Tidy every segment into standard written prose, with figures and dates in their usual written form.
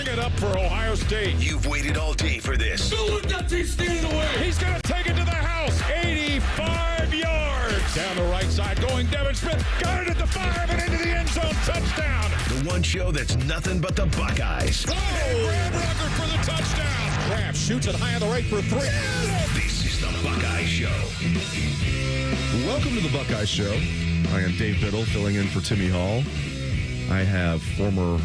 it up for Ohio State. You've waited all day for this. He's going to take it to the house. 85 yards. Down the right side going Devin Smith. Got it at the 5 and into the end zone. Touchdown. The one show that's nothing but the Buckeyes. Oh! Graham Rucker for the touchdown. Graham shoots it high on the right for 3. This is the Buckeye Show. Welcome to the Buckeye Show. I am Dave Biddle filling in for Timmy Hall. I have former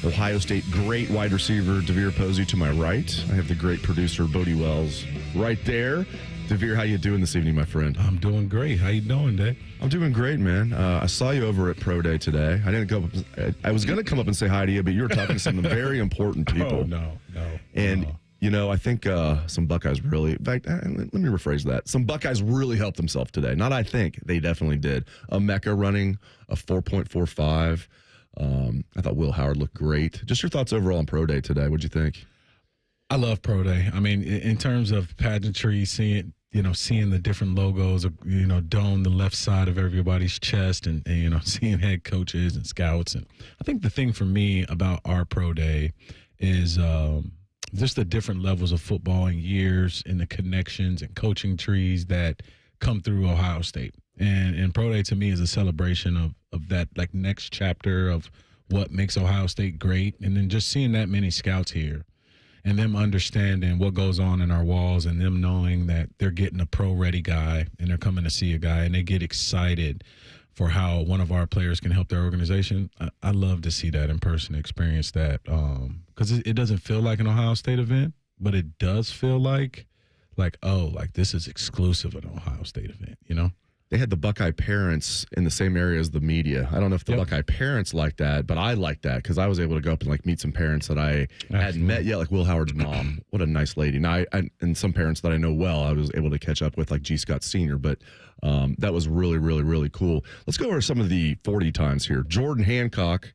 Ohio State great wide receiver DeVere Posey to my right. I have the great producer Bodie Wells right there. DeVere, how you doing this evening, my friend? I'm doing great. How you doing, Dave? I'm doing great, man. I saw you over at Pro Day today. I didn't go. I was going to come up and say hi to you, but you were talking to some very important people. Oh, no. And you know, I think some Buckeyes really, in fact, let me rephrase that. Some Buckeyes really helped themselves today. Not I think, they definitely did. Mecca running a 4.45. I thought Will Howard looked great. Just your thoughts overall on Pro Day today. What'd you think? I love Pro Day. I mean, in terms of pageantry, seeing the different logos, down the left side of everybody's chest and seeing head coaches and scouts. And I think the thing for me about our Pro Day is just the different levels of football and years and the connections and coaching trees that come through Ohio State. And Pro Day to me is a celebration of that like next chapter of what makes Ohio State great. And then just seeing that many scouts here and them understanding what goes on in our walls and them knowing that they're getting a pro-ready guy and they're coming to see a guy and they get excited for how one of our players can help their organization. I love to see that in person, experience that, because it doesn't feel like an Ohio State event, but it does feel like this is exclusive an Ohio State event, They had the Buckeye parents in the same area as the media. I don't know if the Buckeye parents like that, but I like that because I was able to go up and meet some parents that I hadn't met yet, like Will Howard's mom. What a nice lady. Now, and some parents that I know well, I was able to catch up with, like G. Scott Sr., but that was really, really, really cool. Let's go over some of the 40 times here. Jordan Hancock,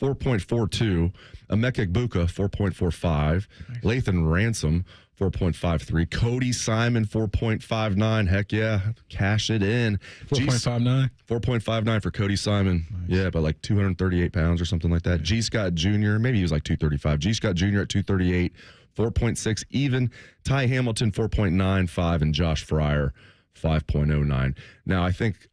4.42. Emeka Egbuka, 4.45. Lathan Ransom, 4.53. Cody Simon, 4.59. Heck yeah. Cash it in. 4.59? 4.59 for Cody Simon. Nice. Yeah, about 238 pounds or something like that. Yeah. G. Scott Jr., maybe he was 235. G. Scott Jr. at 238, 4.6 even. Ty Hamilton, 4.95. And Josh Fryer, 5.09. Now, I think,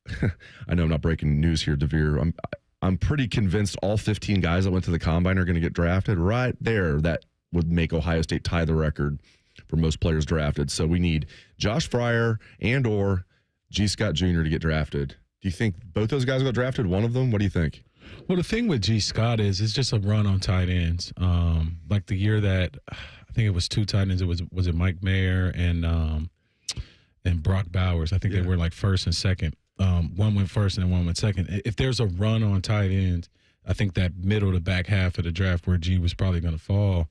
I know I'm not breaking news here, DeVere. I'm pretty convinced all 15 guys that went to the Combine are going to get drafted. Right there, that would make Ohio State tie the record for most players drafted. So we need Josh Fryer and or G. Scott Jr. to get drafted. Do you think both those guys got drafted? One of them? What do you think? Well, the thing with G. Scott is it's just a run on tight ends. Like the year that I think it was two tight ends. Was it Mike Mayer and Brock Bowers? I think they were first and second. One went first and then one went second. If there's a run on tight ends, I think that middle to back half of the draft where G was probably going to fall,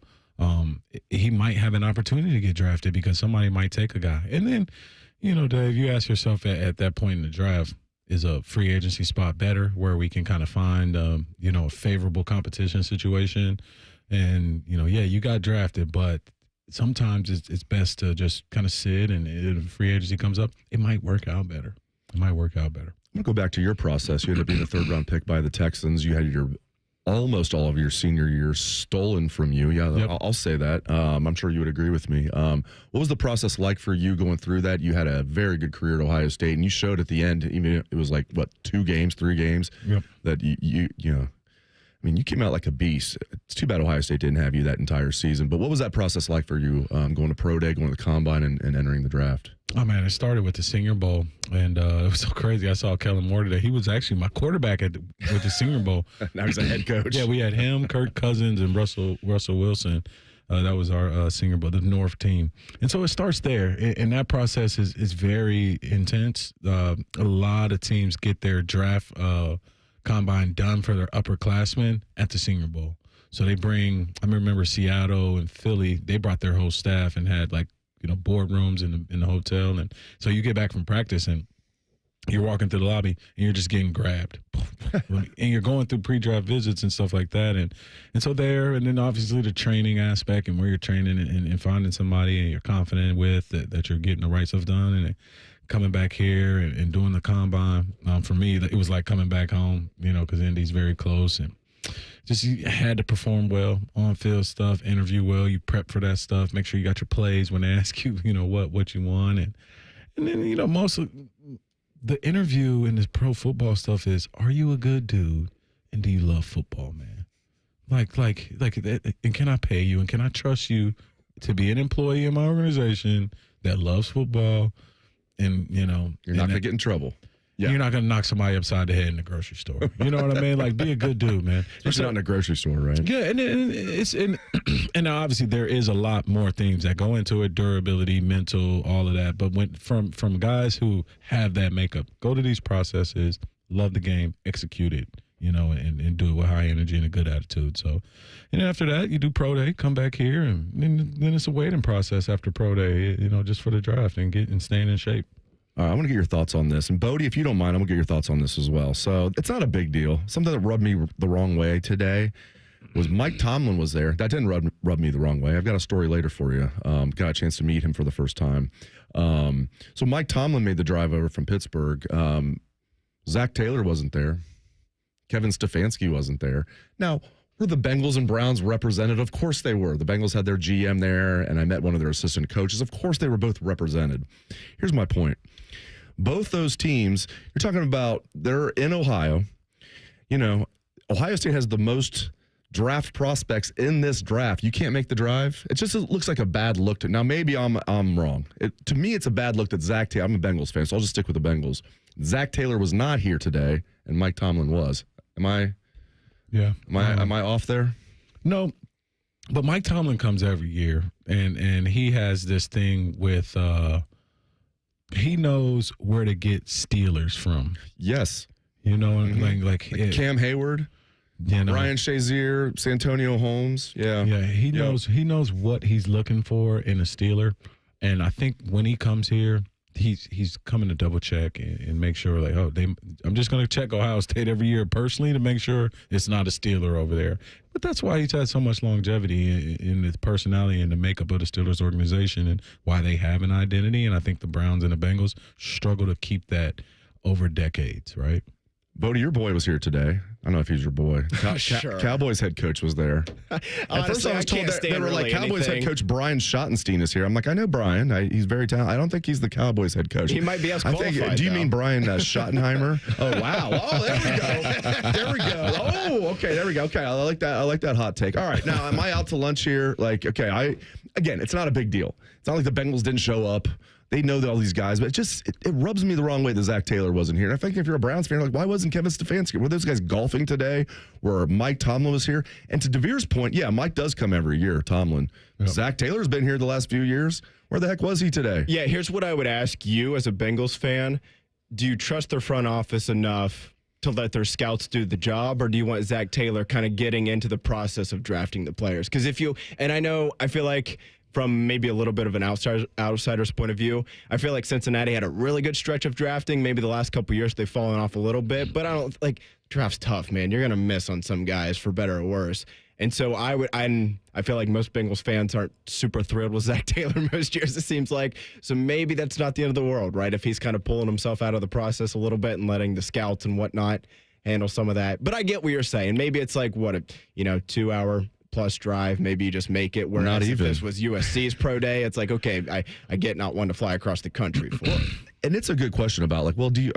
he might have an opportunity to get drafted because somebody might take a guy. And then, Dave, you ask yourself at that point in the draft, is a free agency spot better where we can kind of find, a favorable competition situation? And, you got drafted, but sometimes it's best to just kind of sit and if free agency comes up, it might work out better. I'm going to go back to your process. You ended up being a third-round pick by the Texans. You had almost all of your senior year stolen from you. Yeah, yep. I'll say that. I'm sure you would agree with me. What was the process like for you going through that? You had a very good career at Ohio State, and you showed at the end, even it was 3 games, yep. that you came out like a beast. It's too bad Ohio State didn't have you that entire season. But what was that process like for you going to Pro Day, going to the Combine, and entering the draft? Oh, man, it started with the Senior Bowl, and it was so crazy. I saw Kellen Moore today. He was actually my quarterback with the Senior Bowl. Now he's a head coach. Yeah, we had him, Kirk Cousins, and Russell Wilson. That was our Senior Bowl, the North team. And so it starts there, and that process is very intense. A lot of teams get their draft Combine done for their upperclassmen at the Senior Bowl. So they I remember Seattle and Philly, they brought their whole staff and had boardrooms in the hotel. And so you get back from practice and you're walking through the lobby and you're just getting grabbed. And you're going through pre-draft visits and stuff like that. And so there, and then obviously the training aspect and where you're training and finding somebody and you're confident with that you're getting the right stuff done. And coming back here and doing the Combine, for me, it was like coming back home, because Indy's very close. And just you had to perform well, on-field stuff, interview well, you prep for that stuff, make sure you got your plays when they ask you, what you want. And then, most of the interview in this pro football stuff is, are you a good dude and do you love football, man? Like, and can I pay you and can I trust you to be an employee in my organization that loves football? And, you're not going to get in trouble. Yeah. You're not going to knock somebody upside the head in the grocery store. You know what I mean? Like, be a good dude, man. Especially not in a grocery store, right? Yeah, and now obviously there is a lot more things that go into it: durability, mental, all of that. But from guys who have that makeup, go to these processes, love the game, execute it, and do it with high energy and a good attitude. So, and after that, you do pro day, come back here, and then it's a waiting process after pro day, just for the draft and staying in shape. All right, I want to get your thoughts on this. And Bodie, if you don't mind, I'm going to get your thoughts on this as well. So it's not a big deal. Something that rubbed me the wrong way today was Mike Tomlin was there. That didn't rub me the wrong way. I've got a story later for you. Got a chance to meet him for the first time. So Mike Tomlin made the drive over from Pittsburgh. Zach Taylor wasn't there. Kevin Stefanski wasn't there. Now, were the Bengals and Browns represented? Of course they were. The Bengals had their GM there, and I met one of their assistant coaches. Of course they were both represented. Here's my point. Both those teams, you're talking about, they're in Ohio. Ohio State has the most draft prospects in this draft. You can't make the drive. It just looks like a bad look to. Now, maybe I'm wrong. To me, it's a bad look that Zach Taylor, I'm a Bengals fan, so I'll just stick with the Bengals. Zach Taylor was not here today, and Mike Tomlin was. Am I off there? No, but Mike Tomlin comes every year, and he has this thing with he knows where to get Steelers from. Yes. Like Cam Hayward, Ryan Shazier, Santonio Holmes. Yeah. Yeah, he knows what he's looking for in a Steeler. And I think when he comes here, he's coming to double check and make sure, I'm just going to check Ohio State every year personally to make sure it's not a Steeler over there. But that's why he's had so much longevity in his personality and the makeup of the Steelers organization and why they have an identity. And I think the Browns and the Bengals struggle to keep that over decades, right? Bodie, your boy was here today. I don't know if he's your boy. Sure. Cowboys head coach was there. At first I was told that they were like, Cowboys head coach Brian Schottenstein is here. I'm like, I know Brian. He's very talented. I don't think he's the Cowboys head coach. He might be as qualified. Do you mean Brian Schottenheimer? Oh, wow. Oh, there we go. There we go. Oh, okay. There we go. Okay, I like that. I like that hot take. All right. Now, am I out to lunch here? Again, it's not a big deal. It's not like the Bengals didn't show up. They know all these guys, but it rubs me the wrong way that Zach Taylor wasn't here. And I think if you're a Browns fan, you're like, why wasn't Kevin Stefanski? Were those guys golfing today? Where Mike Tomlin was here? And to DeVere's point, yeah, Mike does come every year, Tomlin. Yep. Zach Taylor's been here the last few years. Where the heck was he today? Yeah, here's what I would ask you as a Bengals fan. Do you trust their front office enough to let their scouts do the job, or do you want Zach Taylor kind of getting into the process of drafting the players? Because I feel like from maybe a little bit of an outsider's point of view, I feel like Cincinnati had a really good stretch of drafting. Maybe the last couple of years they've fallen off a little bit, but draft's tough, man. You're going to miss on some guys for better or worse. And so I feel like most Bengals fans aren't super thrilled with Zach Taylor most years, it seems like. So maybe that's not the end of the world, right? If he's kind of pulling himself out of the process a little bit and letting the scouts and whatnot handle some of that. But I get what you're saying. Maybe it's like, 2-hour plus drive, maybe you just make it. Whereas if this was USC's pro day, it's like, okay, I get not one to fly across the country for. And it's a good question about do you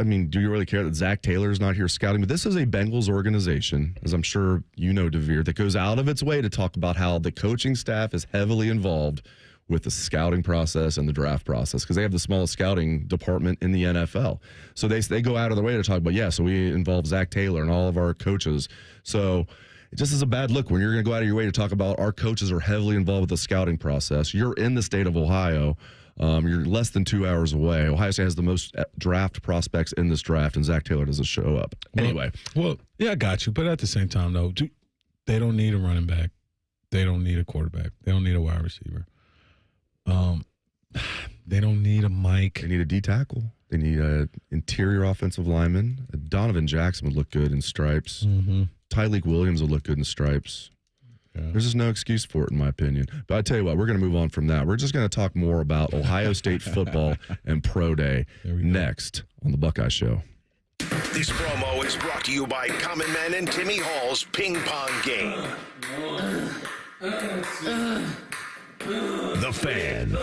really care that Zach Taylor's not here scouting? But this is a Bengals organization, as I'm sure you know, DeVere, that goes out of its way to talk about how the coaching staff is heavily involved with the scouting process and the draft process because they have the smallest scouting department in the NFL. So they go out of their way to talk about, so we involve Zach Taylor and all of our coaches. So it just is a bad look when you're going to go out of your way to talk about our coaches are heavily involved with the scouting process. You're in the state of Ohio. You're less than 2 hours away. Ohio State has the most draft prospects in this draft, and Zach Taylor doesn't show up. Anyway. Well, I got you. But at the same time, though, they don't need a running back. They don't need a quarterback. They don't need a wide receiver. They don't need a Mike. They need a D tackle. They need an interior offensive lineman. Donovan Jackson would look good in stripes. Mm-hmm. Tyleek Williams would look good in stripes. Yeah. There's just no excuse for it, in my opinion. But I tell you what, we're going to move on from that. We're just going to talk more about Ohio State football and Pro Day next on the Buckeye Show. This promo is brought to you by Common Man and Timmy Hall's Ping Pong Game. The Fan.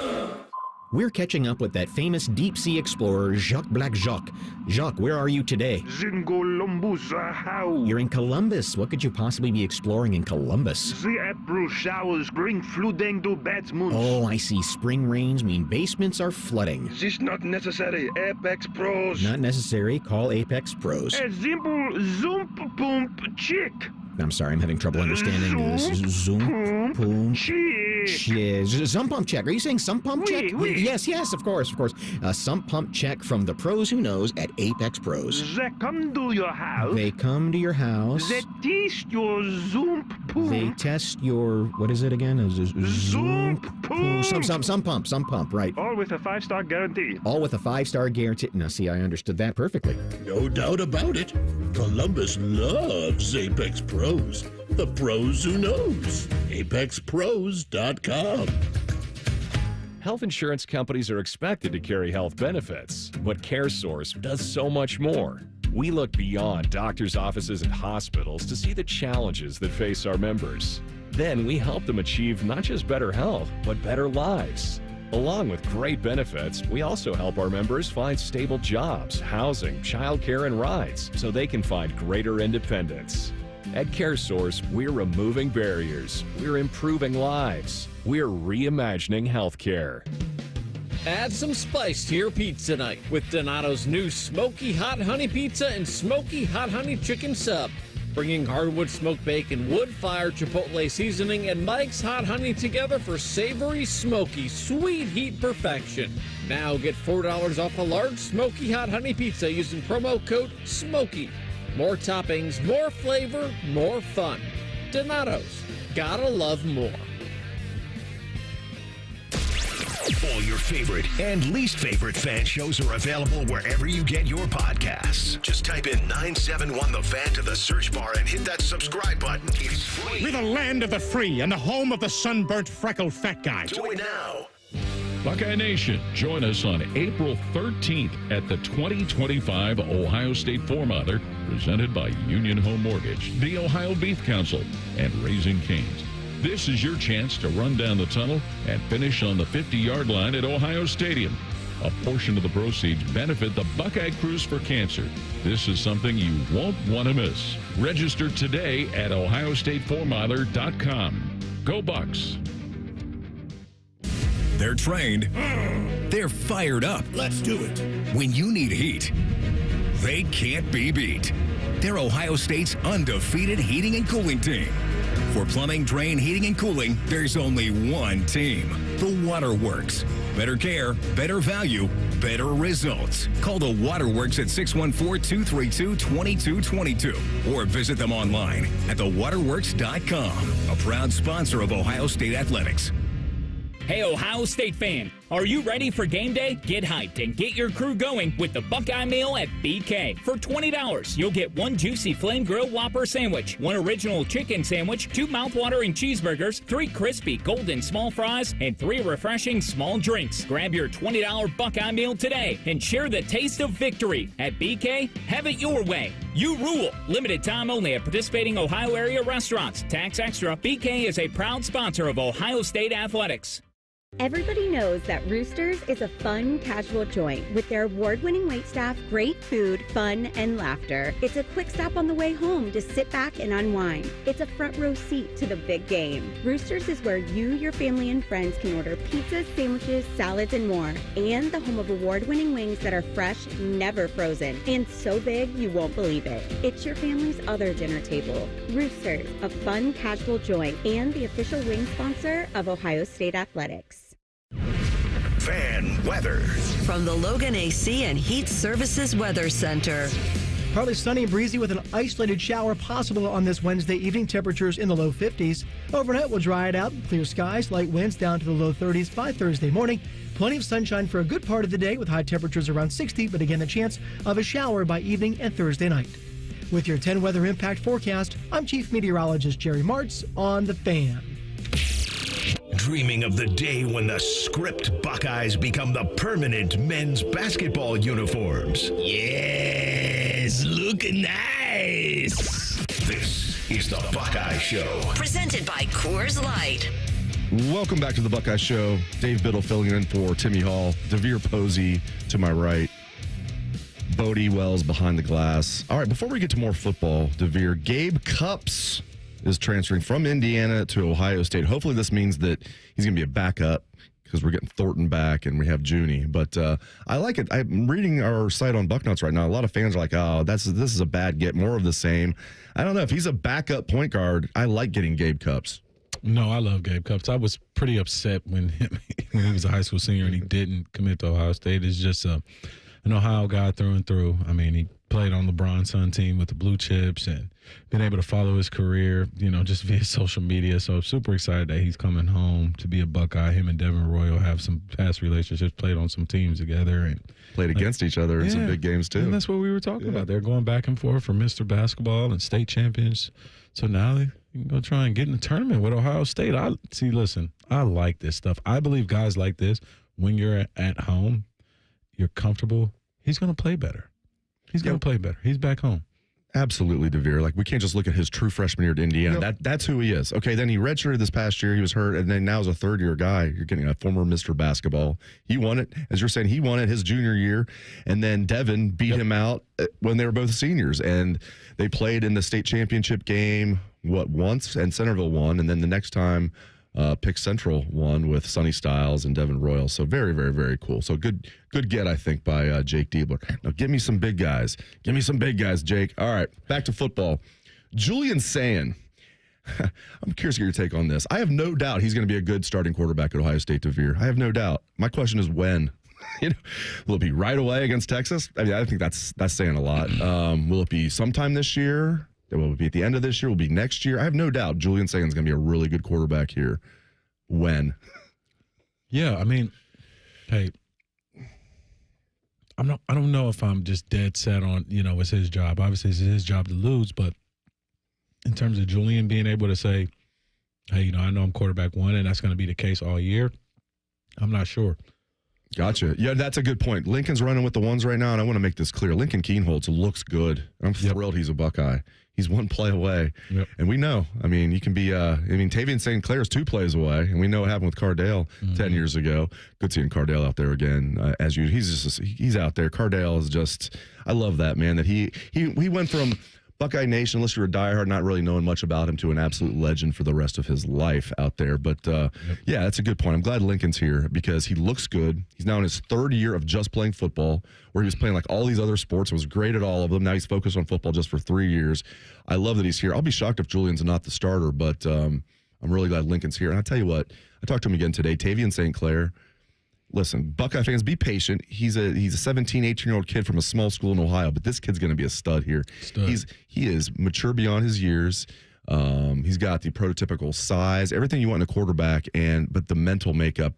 We're catching up with that famous deep-sea explorer, Jacques Black Jacques. Jacques, where are you today? How? You're in Columbus. What could you possibly be exploring in Columbus? The April showers bring flooding to Batmans. Oh, I see. Spring rains mean basements are flooding. This not necessary. Apex Pros. Not necessary. Call Apex Pros. A simple zoom pump chick. I'm sorry, I'm having trouble understanding this. Zoom, boom, chick. Sump pump check. Are you saying sump pump check? Oui. Yes, of course. A sump pump check from the pros who knows at Apex Pros. They come to your house. They come to your house. They test your zoom pump. They test your, what is it again? Zoom pump. Some pump, right. All with a 5-star guarantee. All with a 5-star guarantee. Now, see, I understood that perfectly. No doubt about it. Columbus loves Apex Pros. The pros who knows. ApexPros.com. Health insurance companies are expected to carry health benefits, but CareSource does so much more. We look beyond doctors' offices and hospitals to see the challenges that face our members. Then we help them achieve not just better health, but better lives. Along with great benefits, we also help our members find stable jobs, housing, childcare, and rides so they can find greater independence. At CareSource, we're removing barriers, we're improving lives, we're reimagining healthcare. Add some spice to your pizza night with Donato's new Smoky Hot Honey Pizza and Smoky Hot Honey Chicken Sub. Bringing hardwood smoked bacon, wood-fired chipotle seasoning, and Mike's Hot Honey together for savory, smoky, sweet heat perfection. Now get $4 off a large Smoky Hot Honey Pizza using promo code SMOKY. More toppings, more flavor, more fun. Donato's. Gotta love more. All your favorite and least favorite fan shows are available wherever you get your podcasts. Just type in 971 The Fan to the search bar and hit that subscribe button. It's free. We're the land of the free and the home of the sunburnt, freckled fat guy. Do it now. Buckeye Nation, join us on April 13th at the 2025 Ohio State Four-Mother, presented by Union Home Mortgage, the Ohio Beef Council, and Raising Cane's. This is your chance to run down the tunnel and finish on the 50-yard line at Ohio Stadium. A portion of the proceeds benefit the Buckeye Cruise for Cancer. This is something you won't want to miss. Register today at ohiostatefourmother.com. Go Bucks! They're trained. They're fired up. Let's do it. When you need heat, they can't be beat. They're Ohio State's undefeated heating and cooling team. For plumbing, drain, heating, and cooling, there's only one team. The Waterworks. Better care, better value, better results. Call the Waterworks at 614-232-2222 or visit them online at thewaterworks.com. A proud sponsor of Ohio State Athletics. Hey, Ohio State fan, are you ready for game day? Get hyped and get your crew going with the Buckeye Meal at BK. For $20, you'll get one juicy flame grilled Whopper sandwich, one original chicken sandwich, 2 mouthwatering cheeseburgers, 3 crispy golden small fries, and 3 refreshing small drinks. Grab your $20 Buckeye Meal today and share the taste of victory. At BK, have it your way. You rule. Limited time only at participating Ohio area restaurants. Tax extra. BK is a proud sponsor of Ohio State Athletics. Everybody knows that Roosters is a fun, casual joint with their award-winning waitstaff, great food, fun, and laughter. It's a quick stop on the way home to sit back and unwind. It's a front row seat to the big game. Roosters is where you, your family, and friends can order pizzas, sandwiches, salads, and more. And the home of award-winning wings that are fresh, never frozen, and so big you won't believe it. It's your family's other dinner table. Roosters, a fun, casual joint, and the official wing sponsor of Ohio State Athletics. Fan weather. From the Logan AC and Heat Services Weather Center. Partly sunny and breezy with an isolated shower possible on this Wednesday evening. Temperatures in the low 50s. Overnight will dry it out. Clear skies, light winds down to the low 30s by Thursday morning. Plenty of sunshine for a good part of the day with high temperatures around 60, but again, the chance of a shower by evening and Thursday night. With your 10 weather impact forecast, I'm Chief Meteorologist Jerry Martz on The Fan. Dreaming of the day when the script Buckeyes become the permanent men's basketball uniforms? Yes! guys look nice. This is the Buckeye Show. Presented by Coors Light. Welcome back to the Buckeye Show. Dave Biddle filling in for Timmy Hall. DeVere Posey to my right. Bodie Wells behind the glass. All right, before we get to more football, DeVere, Gabe Cupps is transferring from Indiana to Ohio State. Hopefully this means that he's going to be a backup because we're getting Thornton back and we have Junie. But I like it. I'm reading our site on Bucknuts right now. A lot of fans are like, oh, this is a bad get, more of the same. I don't know. If he's a backup point guard, I like getting Gabe Cupps. No, I love Gabe Cupps. I was pretty upset when he was a high school senior and he didn't commit to Ohio State. It's just an Ohio guy through and through. I mean, he played on LeBron's son team with the Blue Chips and been able to follow his career, just via social media. So super excited that he's coming home to be a Buckeye. Him and Devin Royal have some past relationships, played on some teams together and played against each other in some big games too. And that's what we were talking about. They're going back and forth for Mr. Basketball and state champions. So now they can go try and get in the tournament with Ohio State. Listen, I like this stuff. I believe guys like this, when you're at home, you're comfortable, he's going to play better. He's going to play better. He's back home. Absolutely, DeVere. Like, we can't just look at his true freshman year at Indiana. Yep. That's who he is. Okay, then he redshirted this past year. He was hurt, and then now as a third-year guy, you're getting a former Mr. Basketball. He won it. As you're saying, he won it his junior year, and then Devin beat him out when they were both seniors, and they played in the state championship game, once, and Centerville won, and then the next time Pick Central won with Sonny Styles and Devin Royal. So very, very, very cool. So good get, I think, by Jake Diebler. Now, give me some big guys. Give me some big guys, Jake. All right, back to football. Julian Sayin. I'm curious to get your take on this. I have no doubt he's going to be a good starting quarterback at Ohio State, DeVere. I have no doubt. My question is when. Will it be right away against Texas? I mean, I think that's saying a lot. Will it be sometime this year? Will it be at the end of this year? Will it be next year? I have no doubt Julian Sayin's going to be a really good quarterback here. When? Yeah, I mean, hey, I don't know if I'm just dead set on, it's his job. Obviously, it's his job to lose, but in terms of Julian being able to say, hey, I know I'm quarterback one, and that's going to be the case all year, I'm not sure. Gotcha. Yeah, that's a good point. Lincoln's running with the ones right now, and I want to make this clear. Lincoln Keenholz looks good. I'm thrilled he's a Buckeye. He's one play away. Yep. And we know, you can be, Tavian St. Clair's 2 plays away, and we know what happened with Cardale 10 years ago. Good seeing Cardale out there again. He's out there. Cardale is just, I love that, man, that he went from Buckeye Nation, unless you're a diehard, not really knowing much about him, to an absolute legend for the rest of his life out there. But, yeah, that's a good point. I'm glad Lincoln's here because he looks good. He's now in his 3rd year of just playing football, where he was playing like all these other sports, was great at all of them. Now he's focused on football just for 3 years. I love that he's here. I'll be shocked if Julian's not the starter, but I'm really glad Lincoln's here. And I'll tell you what, I talked to him again today, Tavian St. Clair. Listen, Buckeye fans, be patient. He's a 17, 18-year-old kid from a small school in Ohio, but this kid's going to be a stud here. He is mature beyond his years. He's got the prototypical size, everything you want in a quarterback, but the mental makeup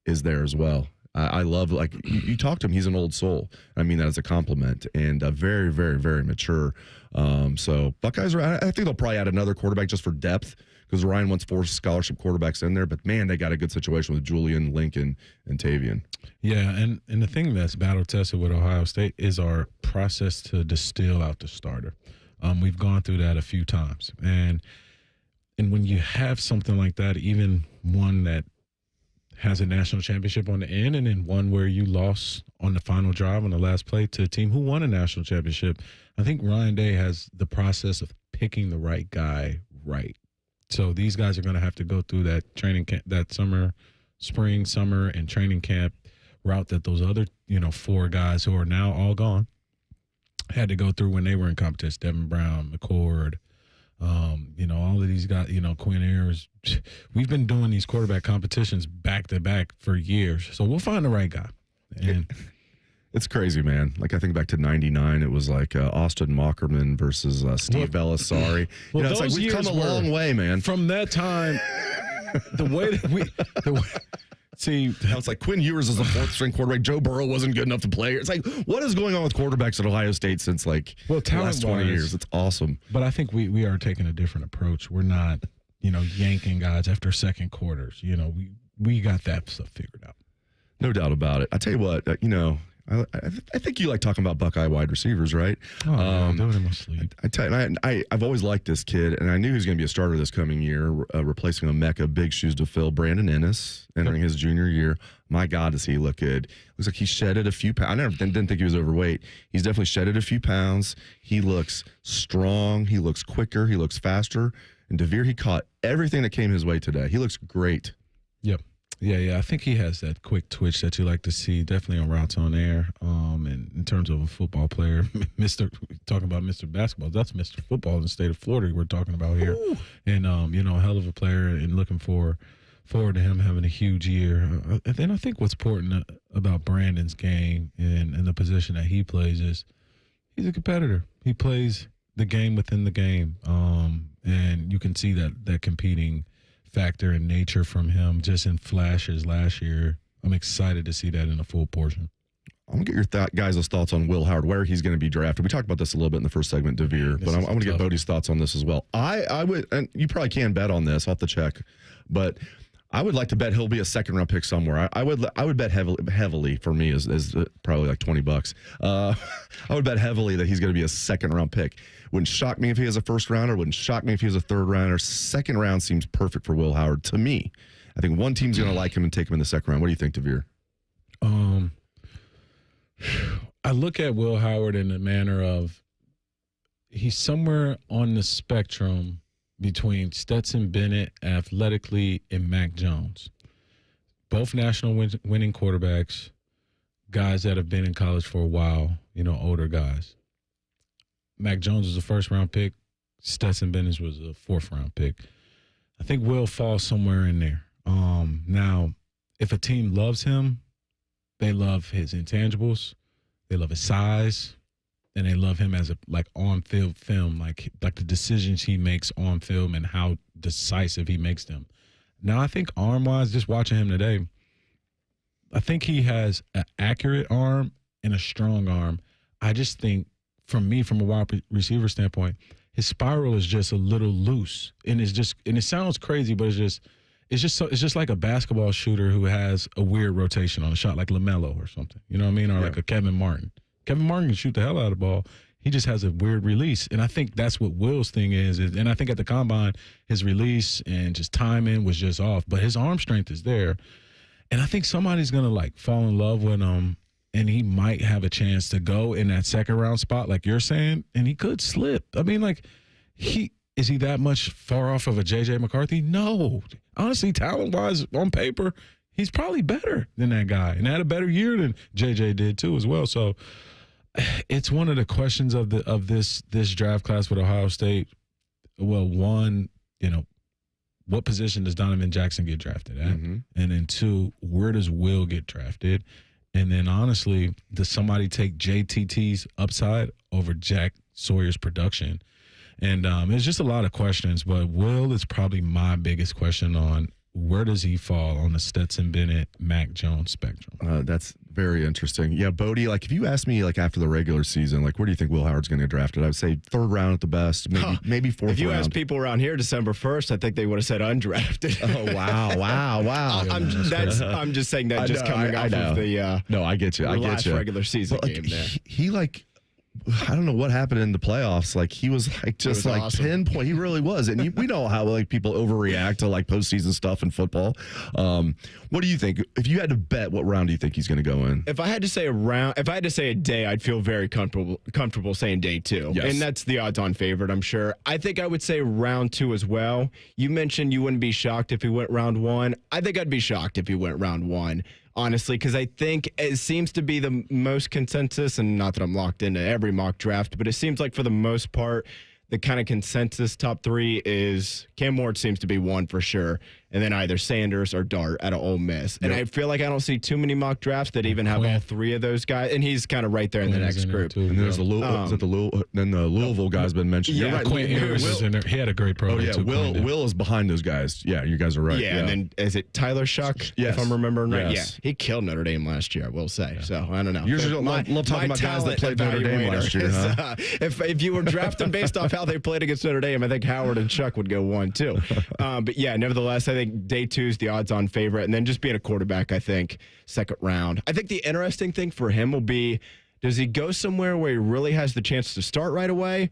is there as well. I love, you talk to him, he's an old soul. I mean that as a compliment, and very, very, very mature. So Buckeyes I think they'll probably add another quarterback just for depth, because Ryan wants 4 scholarship quarterbacks in there. But, man, they got a good situation with Julian, Lincoln, and Tavian. Yeah, and the thing that's battle-tested with Ohio State is our process to distill out the starter. We've gone through that a few times. And when you have something like that, even one that has a national championship on the end, and then one where you lost on the final drive on the last play to a team who won a national championship, I think Ryan Day has the process of picking the right guy right. So these guys are going to have to go through that training camp, that spring, summer, and training camp route that those other, 4 guys who are now all gone had to go through when they were in competition. Devin Brown, McCord, all of these guys, Quinn Ayers. We've been doing these quarterback competitions back to back for years. So we'll find the right guy. And it's crazy, man. Like, I think back to 99, it was like Austin Mockerman versus Steve Belisari. Well, it's like we've come a long way, man. From that time, the way that see, it's like Quinn Ewers is a 4th-string quarterback. Joe Burrow wasn't good enough to play. It's like, what is going on with quarterbacks at Ohio State since the last 20 years? It's awesome. But I think we are taking a different approach. We're not, yanking guys after second quarters. We got that stuff figured out. No doubt about it. I tell you what, I think you like talking about Buckeye wide receivers, right? Oh, do it in my sleep. I tell you, I've always liked this kid, and I knew he was going to be a starter this coming year, replacing Emeka. Big shoes to fill. Brandon Ennis entering his junior year. My God, does he look good? Looks like he shedded a few pounds. I didn't think he was overweight. He's definitely shedded a few pounds. He looks strong. He looks quicker. He looks faster. And DeVere, he caught everything that came his way today. He looks great. Yep. Yeah. I think he has that quick twitch that you like to see, definitely on routes on air. And in terms of a football player, talking about Mr. Basketball, that's Mr. Football in the state of Florida we're talking about here. Ooh. And, a hell of a player, and looking forward to him having a huge year. And then I think what's important about Brandon's game and the position that he plays is he's a competitor. He plays the game within the game. And you can see that competing factor and nature from him just in flashes last year. I'm excited to see that in a full portion. I'm going to get your guys' thoughts on Will Howard, where he's going to be drafted. We talked about this a little bit in the first segment, DeVere, but I want to get Bodie's thoughts on this as well. I would, and you probably can bet on this, I'll have to check, but I would like to bet he'll be a second-round pick somewhere. I would bet heavily for me is probably like $20. I would bet heavily that he's going to be a second-round pick. Wouldn't shock me if he has a first rounder. Wouldn't shock me if he has a third rounder. Second round seems perfect for Will Howard to me. I think one team's going to like him and take him in the second round. What do you think, DeVere? I look at Will Howard in the manner of he's somewhere on the spectrum between Stetson Bennett athletically and Mac Jones. Both national winning quarterbacks, guys that have been in college for a while, older guys. Mac Jones was a first-round pick. Stetson Bennett was a fourth-round pick. I think Will falls somewhere in there. Now, if a team loves him, they love his intangibles, they love his size, and they love him as a on-field film, like the decisions he makes on film and how decisive he makes them. Now, I think arm-wise, just watching him today, I think he has an accurate arm and a strong arm. I just think, from a wide receiver standpoint, his spiral is just a little loose, and it sounds crazy, but it's just like a basketball shooter who has a weird rotation on a shot, like LaMelo or something. You know what I mean? Or like a Kevin Martin. Kevin Martin can shoot the hell out of the ball. He just has a weird release, and I think that's what Will's thing is. And I think at the combine, his release and just timing was just off, but his arm strength is there, and I think somebody's gonna fall in love with him. And he might have a chance to go in that second round spot, like you're saying, and he could slip. I mean, is he that much far off of a J.J. McCarthy? No. Honestly, talent-wise, on paper, he's probably better than that guy and had a better year than J.J. did too as well. So it's one of the questions of this draft class with Ohio State. Well, one, what position does Donovan Jackson get drafted at? Mm-hmm. And then two, where does Will get drafted? And then, honestly, does somebody take JTT's upside over Jack Sawyer's production? And it's just a lot of questions, but Will is probably my biggest question on where does he fall on the Stetson Bennett, Mac Jones spectrum? That's very interesting. Yeah, Bodie, if you asked me, after the regular season, where do you think Will Howard's going to get drafted? I would say third round at the best, maybe fourth round. If you asked people around here December 1st, I think they would have said undrafted. Oh, wow. I'm just saying that coming off of the no, I get you. last regular season game there. He I don't know what happened in the playoffs. He was just awesome. Pinpoint. He really was. And we know how people overreact to postseason stuff in football. What do you think? If you had to bet, what round do you think he's going to go in? If I had to say a day, I'd feel very comfortable saying day 2. Yes. And that's the odds-on favorite, I'm sure. I think I would say round 2 as well. You mentioned you wouldn't be shocked if he went round 1. I think I'd be shocked if he went round 1. Honestly, because I think it seems to be the most consensus, and not that I'm locked into every mock draft, but it seems like for the most part, the kind of consensus top 3 is Cam Ward seems to be 1 for sure, and then either Sanders or Dart out of Ole Miss. And I feel like I don't see too many mock drafts that even have all 3 of those guys, and he's kind of right there in the next group. And there's the Louisville guy's been mentioned. Yeah, You're right. Quinn Ewers is in there. He had a great program. Oh yeah, Will is behind those guys. Yeah, you guys are right. Yeah, and then is it Tyler Shuck? Yes. If I'm remembering right. Yes. Yeah, he killed Notre Dame last year, I will say. So I don't know. You love talking about guys that played Notre Dame last year. Huh? If you were drafting based off how they played against Notre Dame, I think Howard and Chuck would go 1-2. But yeah, nevertheless, I think day 2 is the odds-on favorite. And then just being a quarterback, I think, second round. I think the interesting thing for him will be, does he go somewhere where he really has the chance to start right away?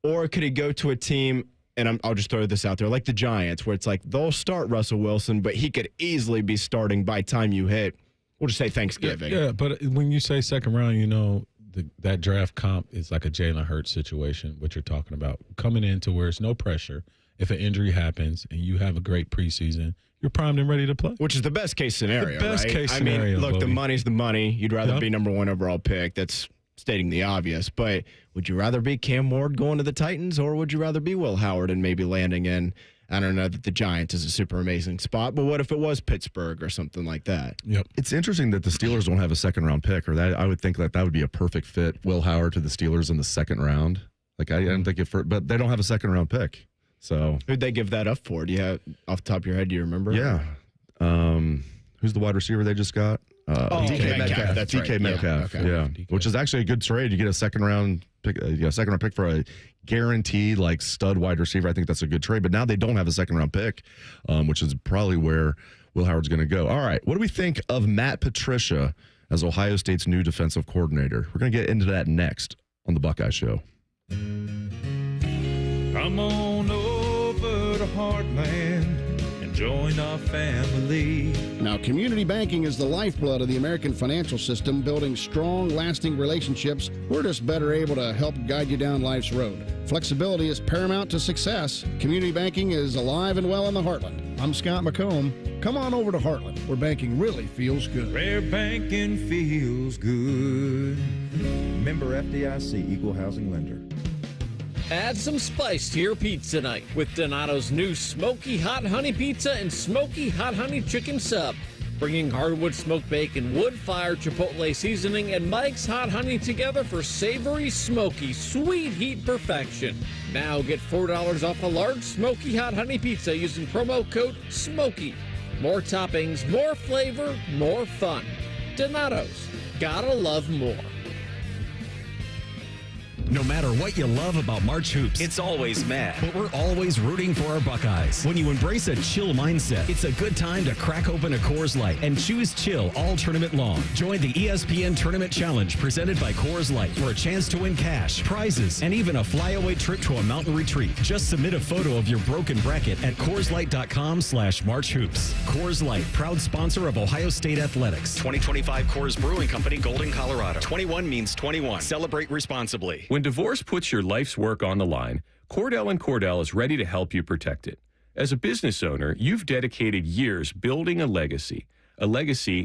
Or could he go to a team, and I'll just throw this out there, like the Giants, where it's like they'll start Russell Wilson, but he could easily be starting by time you hit, we'll just say Thanksgiving. Yeah, but when you say second round, that draft comp is like a Jalen Hurts situation, what you're talking about. Coming into where it's no pressure. If an injury happens and you have a great preseason, you're primed and ready to play. Which is the best case scenario, The best right? case I scenario, mean, look, the Bodie. money's the money. You'd rather be number 1 overall pick. That's stating the obvious. But would you rather be Cam Ward going to the Titans, or would you rather be Will Howard and maybe landing in, I don't know that the Giants is a super amazing spot, but what if it was Pittsburgh or something like that? Yep. It's interesting that the Steelers don't have a second-round pick, or that I would think that would be a perfect fit, Will Howard to the Steelers in the second round. Like, I don't think but they don't have a second-round pick. So who'd they give that up for? Do you have, off the top of your head, do you remember? Yeah. Who's the wide receiver they just got? DK Metcalf. That's right. DK Metcalf. Yeah, okay. Yeah. Which is actually a good trade. You get a second-round pick, pick for a guaranteed like stud wide receiver. I think that's a good trade. But now they don't have a second-round pick, which is probably where Will Howard's going to go. All right. What do we think of Matt Patricia as Ohio State's new defensive coordinator? We're going to get into that next on the Buckeye Show. Come on over to Heartland and join our family. Now, community banking is the lifeblood of the American financial system, building strong, lasting relationships. We're just better able to help guide you down life's road. Flexibility is paramount to success. Community banking is alive and well in the Heartland. I'm Scott McComb. Come on over to Heartland, where banking really feels good. Where banking feels good. Member FDIC, Equal Housing Lender. Add some spice to your pizza night with Donato's new Smoky Hot Honey Pizza and Smoky Hot Honey Chicken Sub. Bringing hardwood smoked bacon, wood-fired chipotle seasoning, and Mike's Hot Honey together for savory, smoky, sweet heat perfection. Now get $4 off a large Smoky Hot Honey Pizza using promo code SMOKY. More toppings, more flavor, more fun. Donato's. Gotta love more. No matter what you love about March Hoops, it's always mad, but we're always rooting for our Buckeyes. When you embrace a chill mindset, it's a good time to crack open a Coors Light and choose chill all tournament long. Join the ESPN Tournament Challenge presented by Coors Light for a chance to win cash, prizes, and even a flyaway trip to a mountain retreat. Just submit a photo of your broken bracket at CoorsLight.com/MarchHoops. Coors Light, proud sponsor of Ohio State Athletics. 2025 Coors Brewing Company, Golden, Colorado. 21 means 21. Celebrate responsibly. When divorce puts your life's work on the line, Cordell & Cordell is ready to help you protect it. As a business owner, you've dedicated years building a legacy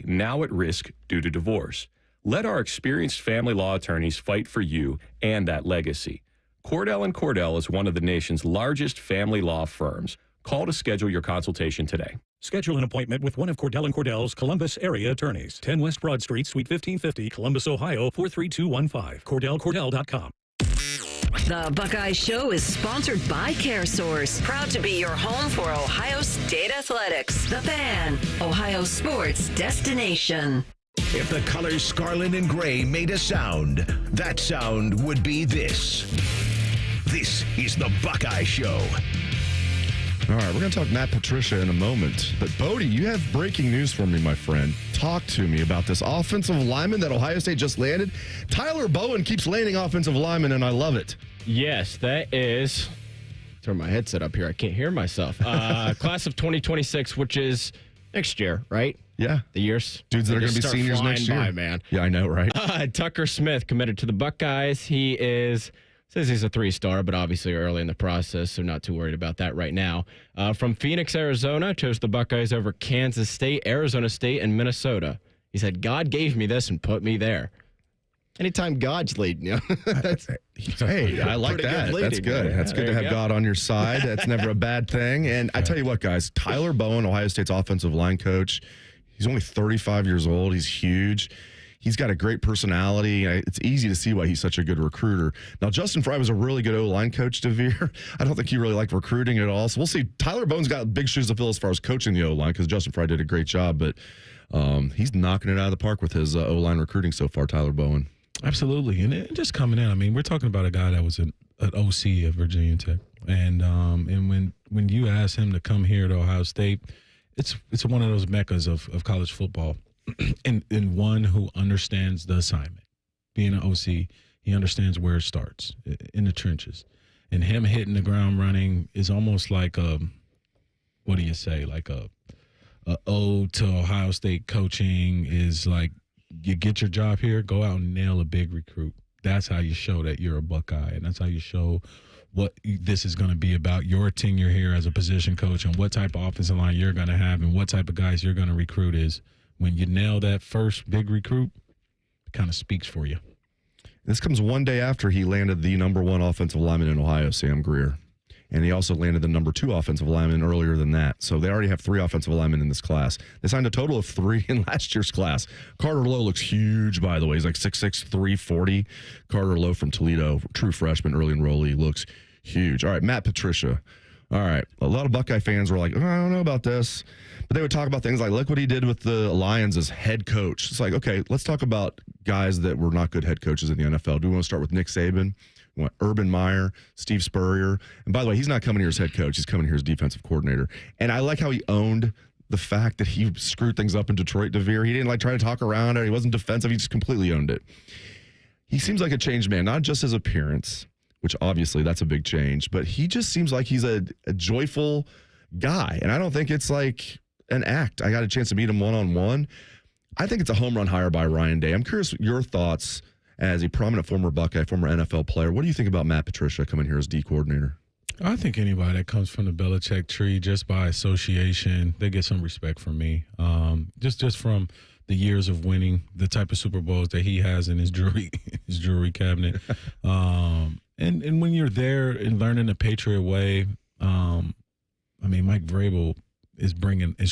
now at risk due to divorce. Let our experienced family law attorneys fight for you and that legacy. Cordell & Cordell is one of the nation's largest family law firms. Call to schedule your consultation today. Schedule an appointment with one of Cordell & Cordell's Columbus area attorneys. 10 West Broad Street, Suite 1550, Columbus, Ohio, 43215. CordellCordell.com. The Buckeye Show is sponsored by CareSource, proud to be your home for Ohio State Athletics. The Fan, Ohio sports destination. If the colors scarlet and gray made a sound, that sound would be this. This is the Buckeye Show. All right, we're going to talk Matt Patricia in a moment. But, Bodie, you have breaking news for me, my friend. Talk to me about this offensive lineman that Ohio State just landed. Tyler Bowen keeps landing offensive linemen, and I love it. Yes, that is. Turn my headset up here. I can't hear myself. Class of 2026, which is next year, right? Yeah. The years. Dudes that are going to be seniors next year. By, man. Yeah, I know, right? Tucker Smith committed to the Buckeyes. He says he's a 3-star, but obviously early in the process, so not too worried about that right now. From Phoenix, Arizona, chose the Buckeyes over Kansas State, Arizona State, and Minnesota. He said, God gave me this and put me there. Anytime God's leading you. Hey, I like that. That's good. Yeah, That's good to have God on your side. That's never a bad thing. And I tell you what, guys, Tyler Bowen, Ohio State's offensive line coach, he's only 35 years old. He's huge. He's got a great personality. It's easy to see why he's such a good recruiter. Now, Justin Fry was a really good O-line coach, DeVere. I don't think he really liked recruiting at all. So we'll see. Tyler Bowen's got big shoes to fill as far as coaching the O-line because Justin Fry did a great job. But he's knocking it out of the park with his O-line recruiting so far, Tyler Bowen. Absolutely. And just coming in, I mean, we're talking about a guy that was a an OC at Virginia Tech, and when you ask him to come here to Ohio State, it's one of those meccas of college football, and one who understands the assignment. Being an OC, he understands where it starts in the trenches, and him hitting the ground running is almost like what do you say, like a ode to Ohio State coaching. Is like, you get your job here, go out and nail a big recruit. That's how you show that you're a Buckeye, and that's how you show what this is going to be about, your tenure here as a position coach, and what type of offensive line you're going to have and what type of guys you're going to recruit. Is when you nail that first big recruit, it kind of speaks for you. This comes one day after he landed the number 1 offensive lineman in Ohio, Sam Greer. And he also landed the number 2 offensive lineman earlier than that. So they already have 3 offensive linemen in this class. They signed a total of 3 in last year's class. Carter Lowe looks huge, by the way. He's like 6'6", 340. Carter Lowe from Toledo, true freshman, early enrollee, looks huge. All right, Matt Patricia. All right, a lot of Buckeye fans were like, oh, I don't know about this. But they would talk about things like, look what he did with the Lions as head coach. It's like, okay, let's talk about guys that were not good head coaches in the NFL. Do we want to start with Nick Saban? We want Urban Meyer, Steve Spurrier. And by the way, he's not coming here as head coach. He's coming here as defensive coordinator. And I like how he owned the fact that he screwed things up in Detroit, DeVere. He didn't like try to talk around it. He wasn't defensive. He just completely owned it. He seems like a changed man, not just his appearance, which obviously that's a big change, but he just seems like he's a joyful guy. And I don't think it's like an act. I got a chance to meet him one-on-one. I think it's a home run hire by Ryan Day. I'm curious your thoughts as a prominent former Buckeye, former NFL player. What do you think about Matt Patricia coming here as D coordinator? I think anybody that comes from the Belichick tree, just by association, they get some respect from me. Just from the years of winning, the type of Super Bowls that he has in his jewelry cabinet. And when you're there and learning the Patriot way, I mean, Mike Vrabel is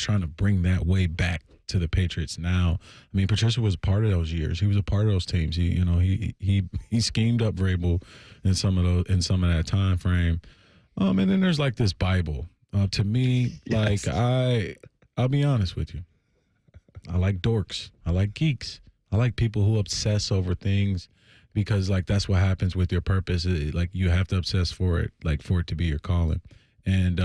trying to bring that way back to the Patriots now. I mean, Patricia was part of those years. He was a part of those teams. He schemed up Vrabel in some of that time frame. And then there's like this Bible. To me, yes. Like I'll be honest with you. I like dorks. I like geeks. I like people who obsess over things because like that's what happens with your purpose. Like you have to obsess for it, like for it to be your calling. And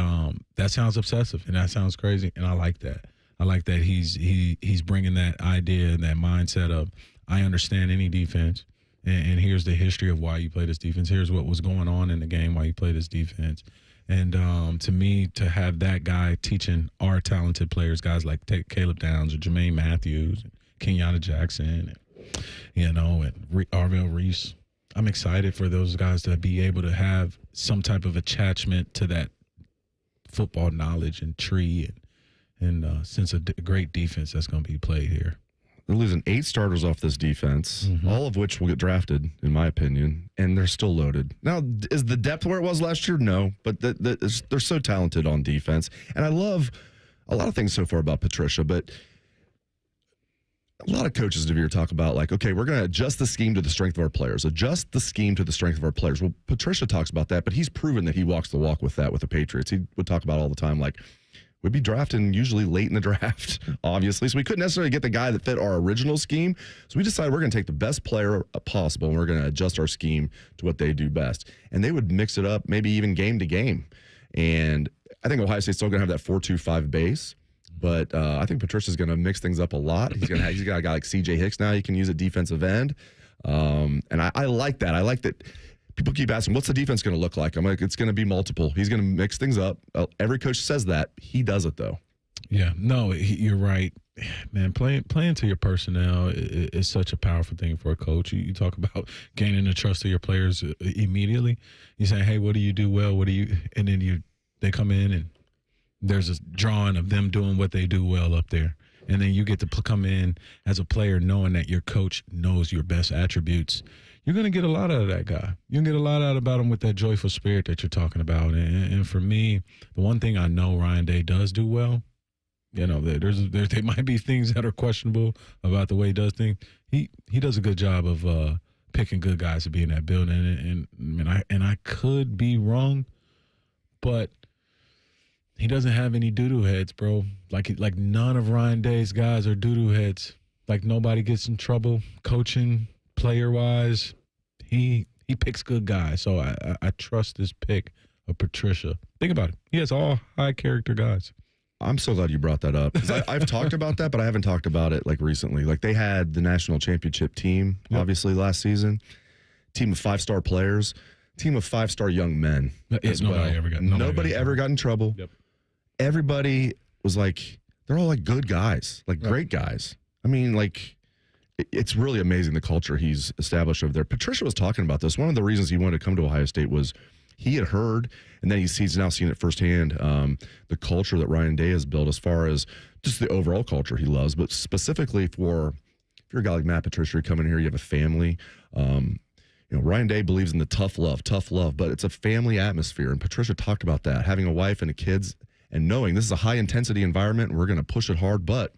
that sounds obsessive and that sounds crazy. And I like that. I like that he's bringing that idea and that mindset of I understand any defense, and here's the history of why you play this defense. Here's what was going on in the game, why you play this defense. And to me, to have that guy teaching our talented players, guys like Caleb Downs or Jermaine Matthews, and Kenyatta Jackson, and Arvell Reese, I'm excited for those guys to be able to have some type of attachment to that football knowledge and tree and sense of great defense that's going to be played here. They're losing 8 starters off this defense, all of which will get drafted, in my opinion, and they're still loaded. Now, is the depth where it was last year? No, but they're so talented on defense. And I love a lot of things so far about Patricia, but a lot of coaches, DeVere, talk about like, okay, we're going to adjust the scheme to the strength of our players, adjust the scheme to the strength of our players. Well, Patricia talks about that, but he's proven that he walks the walk with that with the Patriots. He would talk about all the time like, we'd be drafting usually late in the draft, obviously. So we couldn't necessarily get the guy that fit our original scheme. So we decided we're going to take the best player possible, and we're going to adjust our scheme to what they do best. And they would mix it up, maybe even game to game. And I think Ohio State's still going to have that 4-2-5 base. But I think Patricia's going to mix things up a lot. He's got a guy like C.J. Hicks now. He can use a defensive end. And I like that. I like that. People keep asking, what's the defense going to look like? I'm like, it's going to be multiple. He's going to mix things up. Every coach says that. He does it, though. Yeah, no, you're right. Man, playing to your personnel is such a powerful thing for a coach. You talk about gaining the trust of your players immediately. You say, hey, what do you do well? And then they come in and there's a drawing of them doing what they do well up there. And then you get to come in as a player knowing that your coach knows your best attributes. You're going to get a lot out of that guy. You're going to get a lot out about him with that joyful spirit that you're talking about. And for me, the one thing I know Ryan Day does do well, there might be things that are questionable about the way he does things. He does a good job of picking good guys to be in that building. And I could be wrong, but he doesn't have any doo-doo heads, bro. Like none of Ryan Day's guys are doo-doo heads. Like nobody gets in trouble coaching. Player-wise, he he picks good guys. So I trust this pick of Patricia. Think about it. He has all high character guys. I'm so glad you brought that up. 'Cause I've talked about that, but I haven't talked about it like recently. Like they had the national championship team, obviously last season. Team of 5-star players, team of 5-star young men. As Nobody ever got in trouble. Yep. Everybody was like, they're all like good guys, like great guys. I mean, like it's really amazing the culture he's established over there. Patricia was talking about this. One of the reasons he wanted to come to Ohio State was he had heard, and then he's now seen it firsthand, the culture that Ryan Day has built as far as just the overall culture he loves, but specifically for if you're a guy like Matt Patricia, you come in here, you have a family. Ryan Day believes in the tough love, but it's a family atmosphere. And Patricia talked about that, having a wife and kids and knowing this is a high-intensity environment and we're going to push it hard, but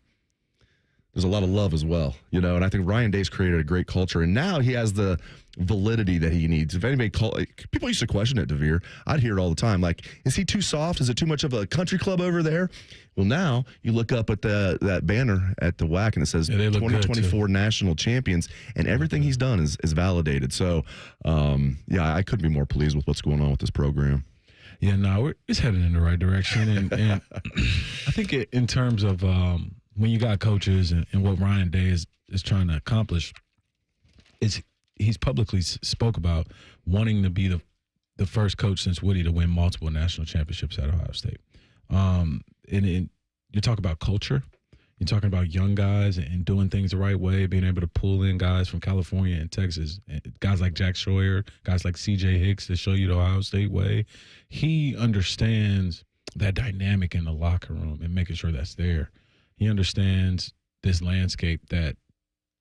there's a lot of love as well, and I think Ryan Day's created a great culture, and now he has the validity that he needs. If anybody people used to question it, DeVere. I'd hear it all the time. Like, is he too soft? Is it too much of a country club over there? Well, now you look up at that banner at the WAC and it says 2024 national champions, and everything he's done is validated. So, I couldn't be more pleased with what's going on with this program. Yeah, no, it's heading in the right direction, and I think in terms of when you got coaches and what Ryan Day is trying to accomplish, he's publicly spoke about wanting to be the first coach since Woody to win multiple national championships at Ohio State. And you talk about culture. You're talking about young guys and doing things the right way, being able to pull in guys from California and Texas, guys like Jack Schroyer, guys like C.J. Hicks that show you the Ohio State way. He understands that dynamic in the locker room and making sure that's there. He understands this landscape that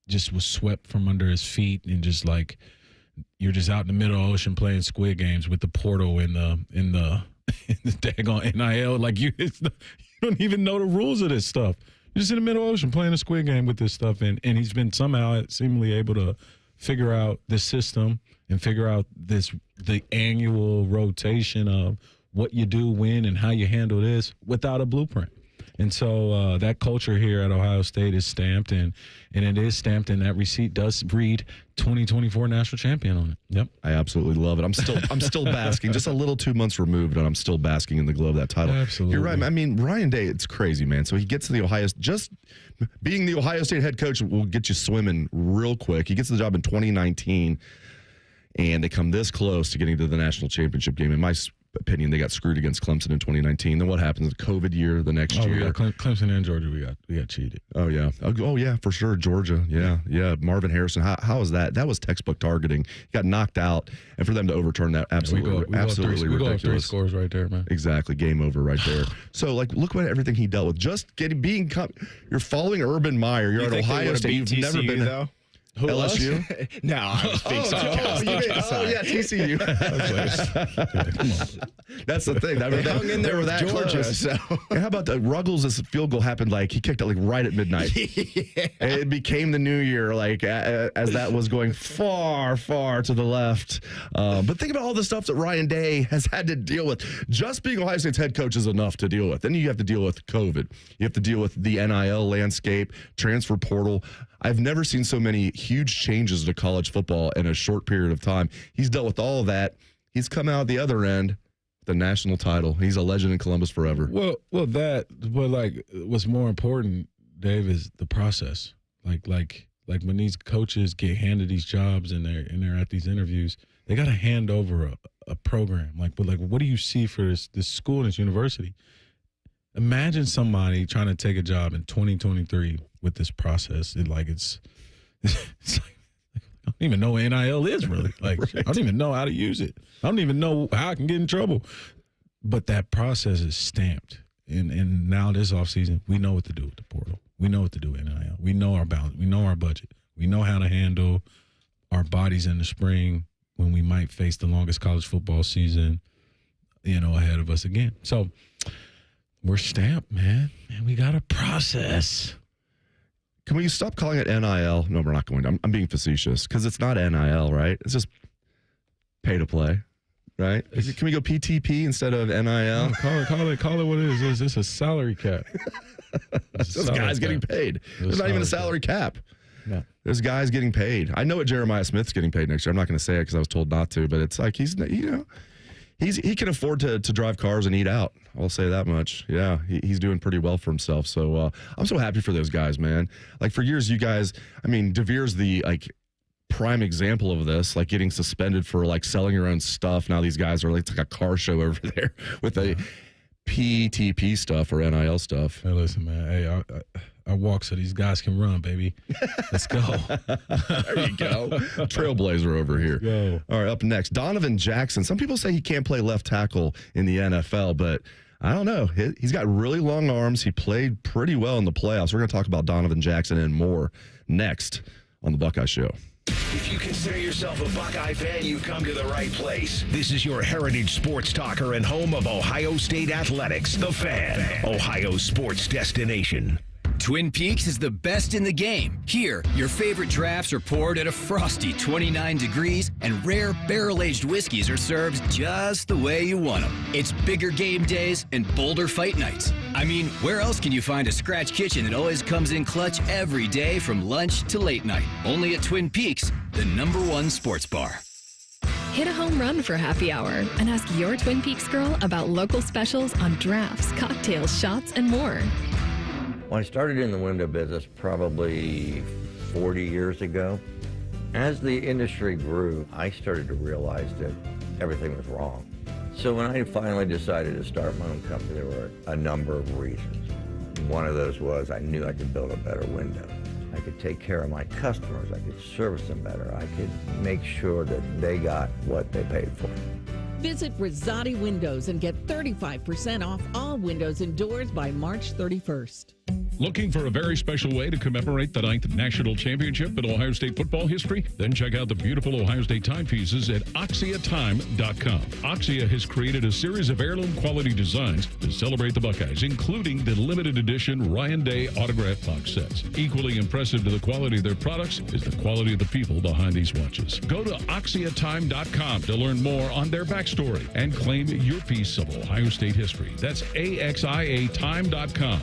just was swept from under his feet and just like you're just out in the middle of the ocean playing Squid Games with the portal in the daggone NIL. Like you don't even know the rules of this stuff. You're just in the middle of the ocean playing a Squid Game with this stuff, and he's been somehow seemingly able to figure out this system and figure out the annual rotation of what you do, when, and how you handle this without a blueprint. And so that culture here at Ohio State is stamped, and it is stamped, and that receipt does read 2024 national champion on it. Yep, I absolutely love it. I'm still basking, just a little 2 months removed, and I'm still basking in the glow of that title. Absolutely, you're right. I mean, Ryan Day, it's crazy, man. So he gets to the just being the Ohio State head coach will get you swimming real quick. He gets the job in 2019, and they come this close to getting to the national championship game. In my opinion, they got screwed against Clemson in 2019. Then what happens? The COVID year, the next year. We got Clemson and Georgia. We got cheated. Oh yeah, for sure. Georgia. Yeah. Marvin Harrison. How is that? That was textbook targeting. He got knocked out, and for them to overturn that, absolutely ridiculous. We go up 3 scores right there, man. Exactly, game over right there. So look at everything he dealt with. Just you're following Urban Meyer. You're at Ohio State. You've never been though. Who, LSU? No, I was being TCU. That's the thing. They hung in there with that Georgia. Close. So. And how about the Ruggles' field goal happened he kicked it right at midnight. And it became the new year as that was going far, far to the left. But think about all the stuff that Ryan Day has had to deal with. Just being Ohio State's head coach is enough to deal with. Then you have to deal with COVID. You have to deal with the NIL landscape, transfer portal. I've never seen so many huge changes to college football in a short period of time. He's dealt with all of that. He's come out the other end, the national title. He's a legend in Columbus forever. Well, what's more important, Dave, is the process. Like when these coaches get handed these jobs and they're at these interviews, they got to hand over a program. What do you see for this school and this university? Imagine somebody trying to take a job in 2023 with this process. It's like I don't even know what NIL is really. Right. I don't even know how to use it. I don't even know how I can get in trouble. But that process is stamped. And now this offseason, we know what to do with the portal. We know what to do with NIL. We know our balance. We know our budget. We know how to handle our bodies in the spring when we might face the longest college football season, ahead of us again. So we're stamped, man. And we got a process. Can we stop calling it NIL? No, we're not going to. I'm being facetious because it's not NIL, right? It's just pay to play, right? Can we go PTP instead of NIL? No, call it what it is. It's a salary cap. Those guys getting paid. There's not even a salary cap. No. There's guys getting paid. I know what Jeremiah Smith's getting paid next year. I'm not going to say it because I was told not to, but it's like he can afford to drive cars and eat out. I'll say that much. Yeah, he's doing pretty well for himself. So I'm so happy for those guys, man. Like for years, you guys, I mean, DeVere's the prime example of this, like getting suspended for like selling your own stuff. Now these guys are like, it's like a car show over there with a PTP stuff or NIL stuff. Hey, listen, man. Hey, I walk so these guys can run, baby. Let's go. There you go. Trailblazer over here. Go. All right, up next, Donovan Jackson. Some people say he can't play left tackle in the NFL, but I don't know. He's got really long arms. He played pretty well in the playoffs. We're going to talk about Donovan Jackson and more next on the Buckeye Show. If you consider yourself a Buckeye fan, you've come to the right place. This is your heritage sports talker and home of Ohio State Athletics, The Fan, Ohio sports destination. Twin Peaks is the best in the game. Here, your favorite drafts are poured at a frosty 29 degrees, and rare barrel-aged whiskeys are served just the way you want them. It's bigger game days and bolder fight nights. I mean, where else can you find a scratch kitchen that always comes in clutch every day from lunch to late night? Only at Twin Peaks, the #1 sports bar. Hit a home run for happy hour and ask your Twin Peaks girl about local specials on drafts, cocktails, shots, and more. When I started in the window business probably 40 years ago, as the industry grew, I started to realize that everything was wrong. So when I finally decided to start my own company, there were a number of reasons. One of those was I knew I could build a better window. I could take care of my customers. I could service them better. I could make sure that they got what they paid for. Visit Rosati Windows and get 35% off all windows and doors by March 31st. Looking for a very special way to commemorate the 9th National Championship in Ohio State football history? Then check out the beautiful Ohio State timepieces at OxiaTime.com. Oxia has created a series of heirloom quality designs to celebrate the Buckeyes, including the limited edition Ryan Day autograph box sets. Equally impressive to the quality of their products is the quality of the people behind these watches. Go to OxiaTime.com to learn more on their backstory and claim your piece of Ohio State history. That's AXIATime.com.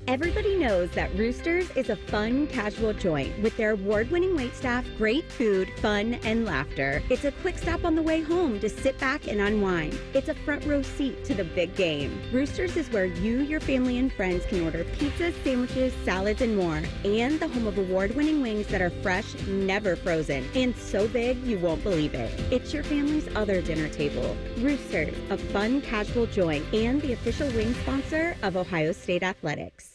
Everybody knows that Roosters is a fun, casual joint with their award-winning waitstaff, great food, fun, and laughter. It's a quick stop on the way home to sit back and unwind. It's a front row seat to the big game. Roosters is where you, your family, and friends can order pizzas, sandwiches, salads, and more. And the home of award-winning wings that are fresh, never frozen, and so big you won't believe it. It's your family's other dinner table. Roosters, a fun, casual joint, and the official wing sponsor of Ohio State Athletics.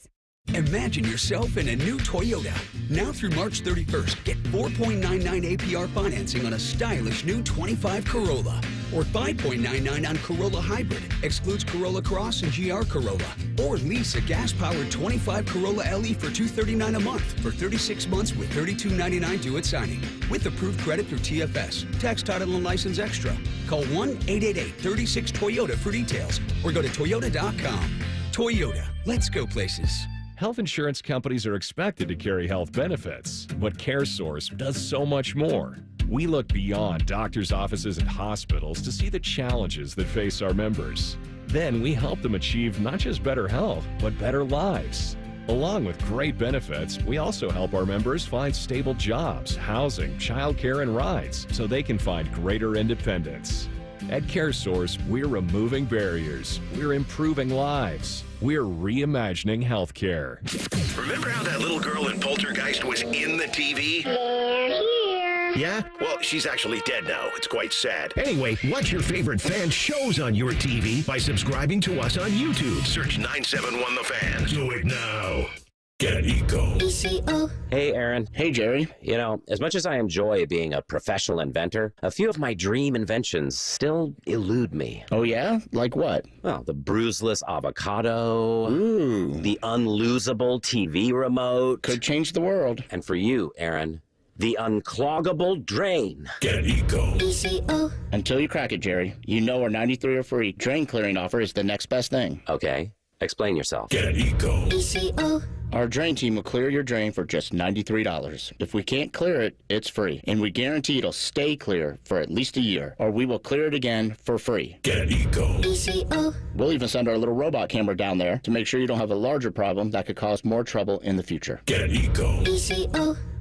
Imagine yourself in a new Toyota. Now through March 31st, get 4.99 APR financing on a stylish new 25 Corolla. Or 5.99 on Corolla Hybrid, excludes Corolla Cross and GR Corolla. Or lease a gas-powered 25 Corolla LE for $239 a month for 36 months with $32.99 due at signing. With approved credit through TFS. Tax, title, and license extra. Call 1-888-36-TOYOTA for details or go to toyota.com. Toyota, let's go places. Health insurance companies are expected to carry health benefits, but CareSource does so much more. We look beyond doctors' offices and hospitals to see the challenges that face our members. Then we help them achieve not just better health, but better lives. Along with great benefits, we also help our members find stable jobs, housing, childcare, and rides so they can find greater independence. At CareSource, we're removing barriers. We're improving lives. We're reimagining healthcare. Remember how that little girl in Poltergeist was in the TV? They're here. Yeah? Well, she's actually dead now. It's quite sad. Anyway, watch your favorite fan shows on your TV by subscribing to us on YouTube. Search 971 The Fan. Do it now. Get Eco. Hey, Aaron. Hey, Jerry. You know, as much as I enjoy being a professional inventor, a few of my dream inventions still elude me. Oh, yeah? Like what? Well, the bruiseless avocado. Ooh. The unlosable TV remote. Could change the world. And for you, Aaron, the uncloggable drain. Get Eco. Until you crack it, Jerry. You know our 93 or free drain clearing offer is the next best thing. Okay. Explain yourself. Get Eco. Our drain team will clear your drain for just $93. If we can't clear it, it's free. And we guarantee it'll stay clear for at least a year, or we will clear it again for free. Get Eco. We'll even send our little robot camera down there to make sure you don't have a larger problem that could cause more trouble in the future. Get Eco.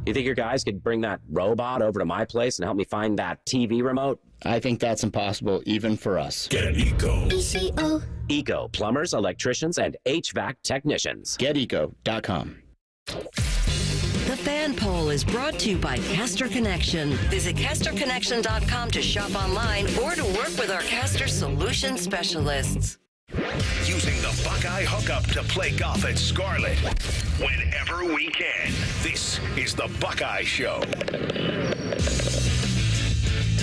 You think your guys could bring that robot over to my place and help me find that TV remote? I think that's impossible even for us. Get Eco. ECO. Eco, plumbers, electricians, and HVAC technicians. GetEco.com. The Fan Poll is brought to you by Caster Connection. Visit CasterConnection.com to shop online or to work with our Caster Solution specialists. Using the Buckeye hookup to play golf at Scarlet whenever we can. This is the Buckeye Show.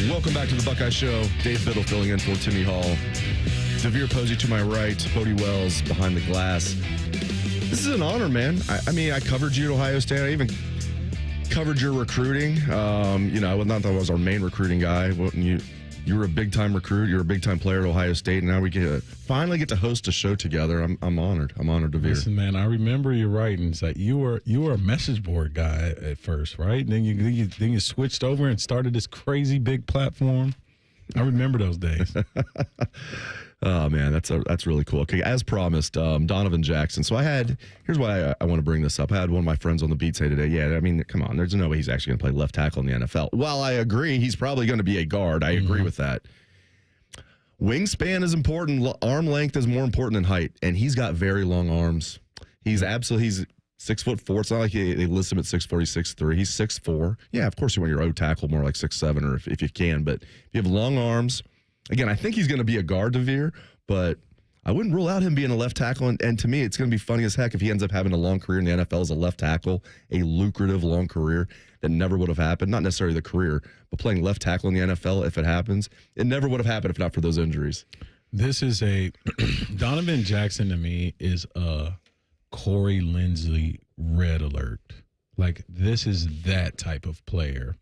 Welcome back to the Buckeye Show. Dave Biddle filling in for Timmy Hall. Devere Posey to my right. Bodie Wells behind the glass. This is an honor, man. I mean, I covered you at Ohio State. I even covered your recruiting. Not that I was our main recruiting guy. You were a big-time recruit. You're a big-time player at Ohio State, and now we finally get to host a show together. I'm honored. I'm honored, Devere. Listen, man, I remember your writings. That you were a message board guy at first, right? And then you switched over and started this crazy big platform. I remember those days. Oh, man, that's really cool. Okay, as promised, Donovan Jackson. So here's why I want to bring this up. I had one of my friends on the beat say today, yeah, I mean, come on, there's no way he's actually going to play left tackle in the NFL. While I agree, he's probably going to be a guard. I agree with that. Wingspan is important. Arm length is more important than height, and he's got very long arms. He's 6'4". It's not like they list him at 6'4", 6'3". He's 6'4". Yeah, of course you want your O tackle more like 6'7", or if you can. But if you have long arms, again, I think he's going to be a guard, Devere, but I wouldn't rule out him being a left tackle. And to me, it's going to be funny as heck if he ends up having a long career in the NFL as a left tackle, a lucrative long career that never would have happened. Not necessarily the career, but playing left tackle in the NFL, if it happens, it never would have happened if not for those injuries. This is Donovan Jackson to me is a Corey Linsley red alert. Like, this is that type of player.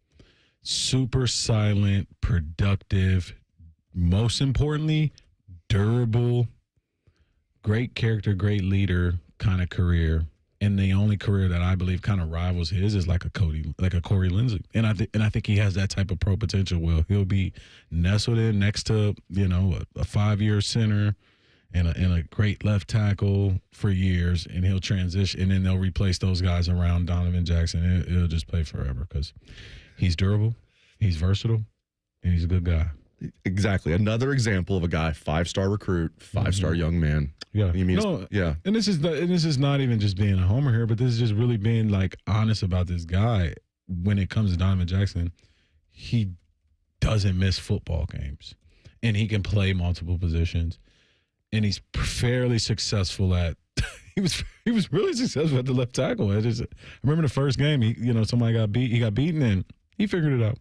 Super silent, productive, most importantly, durable, great character, great leader kind of career. And the only career that I believe kind of rivals his is like a Corey Linsley. And I think he has that type of pro potential. Well, he'll be nestled in next to, a 5-year center and a great left tackle for years, and he'll transition, and then they'll replace those guys around Donovan Jackson. He'll just play forever because he's durable, he's versatile, and he's a good guy. Exactly. Another example of a guy, 5-star recruit, 5-star young man. Yeah. Yeah. And this is not even just being a homer here, but this is just really being like honest about this guy. When it comes to Donovan Jackson, he doesn't miss football games, and he can play multiple positions, and he's fairly successful at. He was really successful at the left tackle. I remember the first game, somebody got beat. He got beaten, and he figured it out.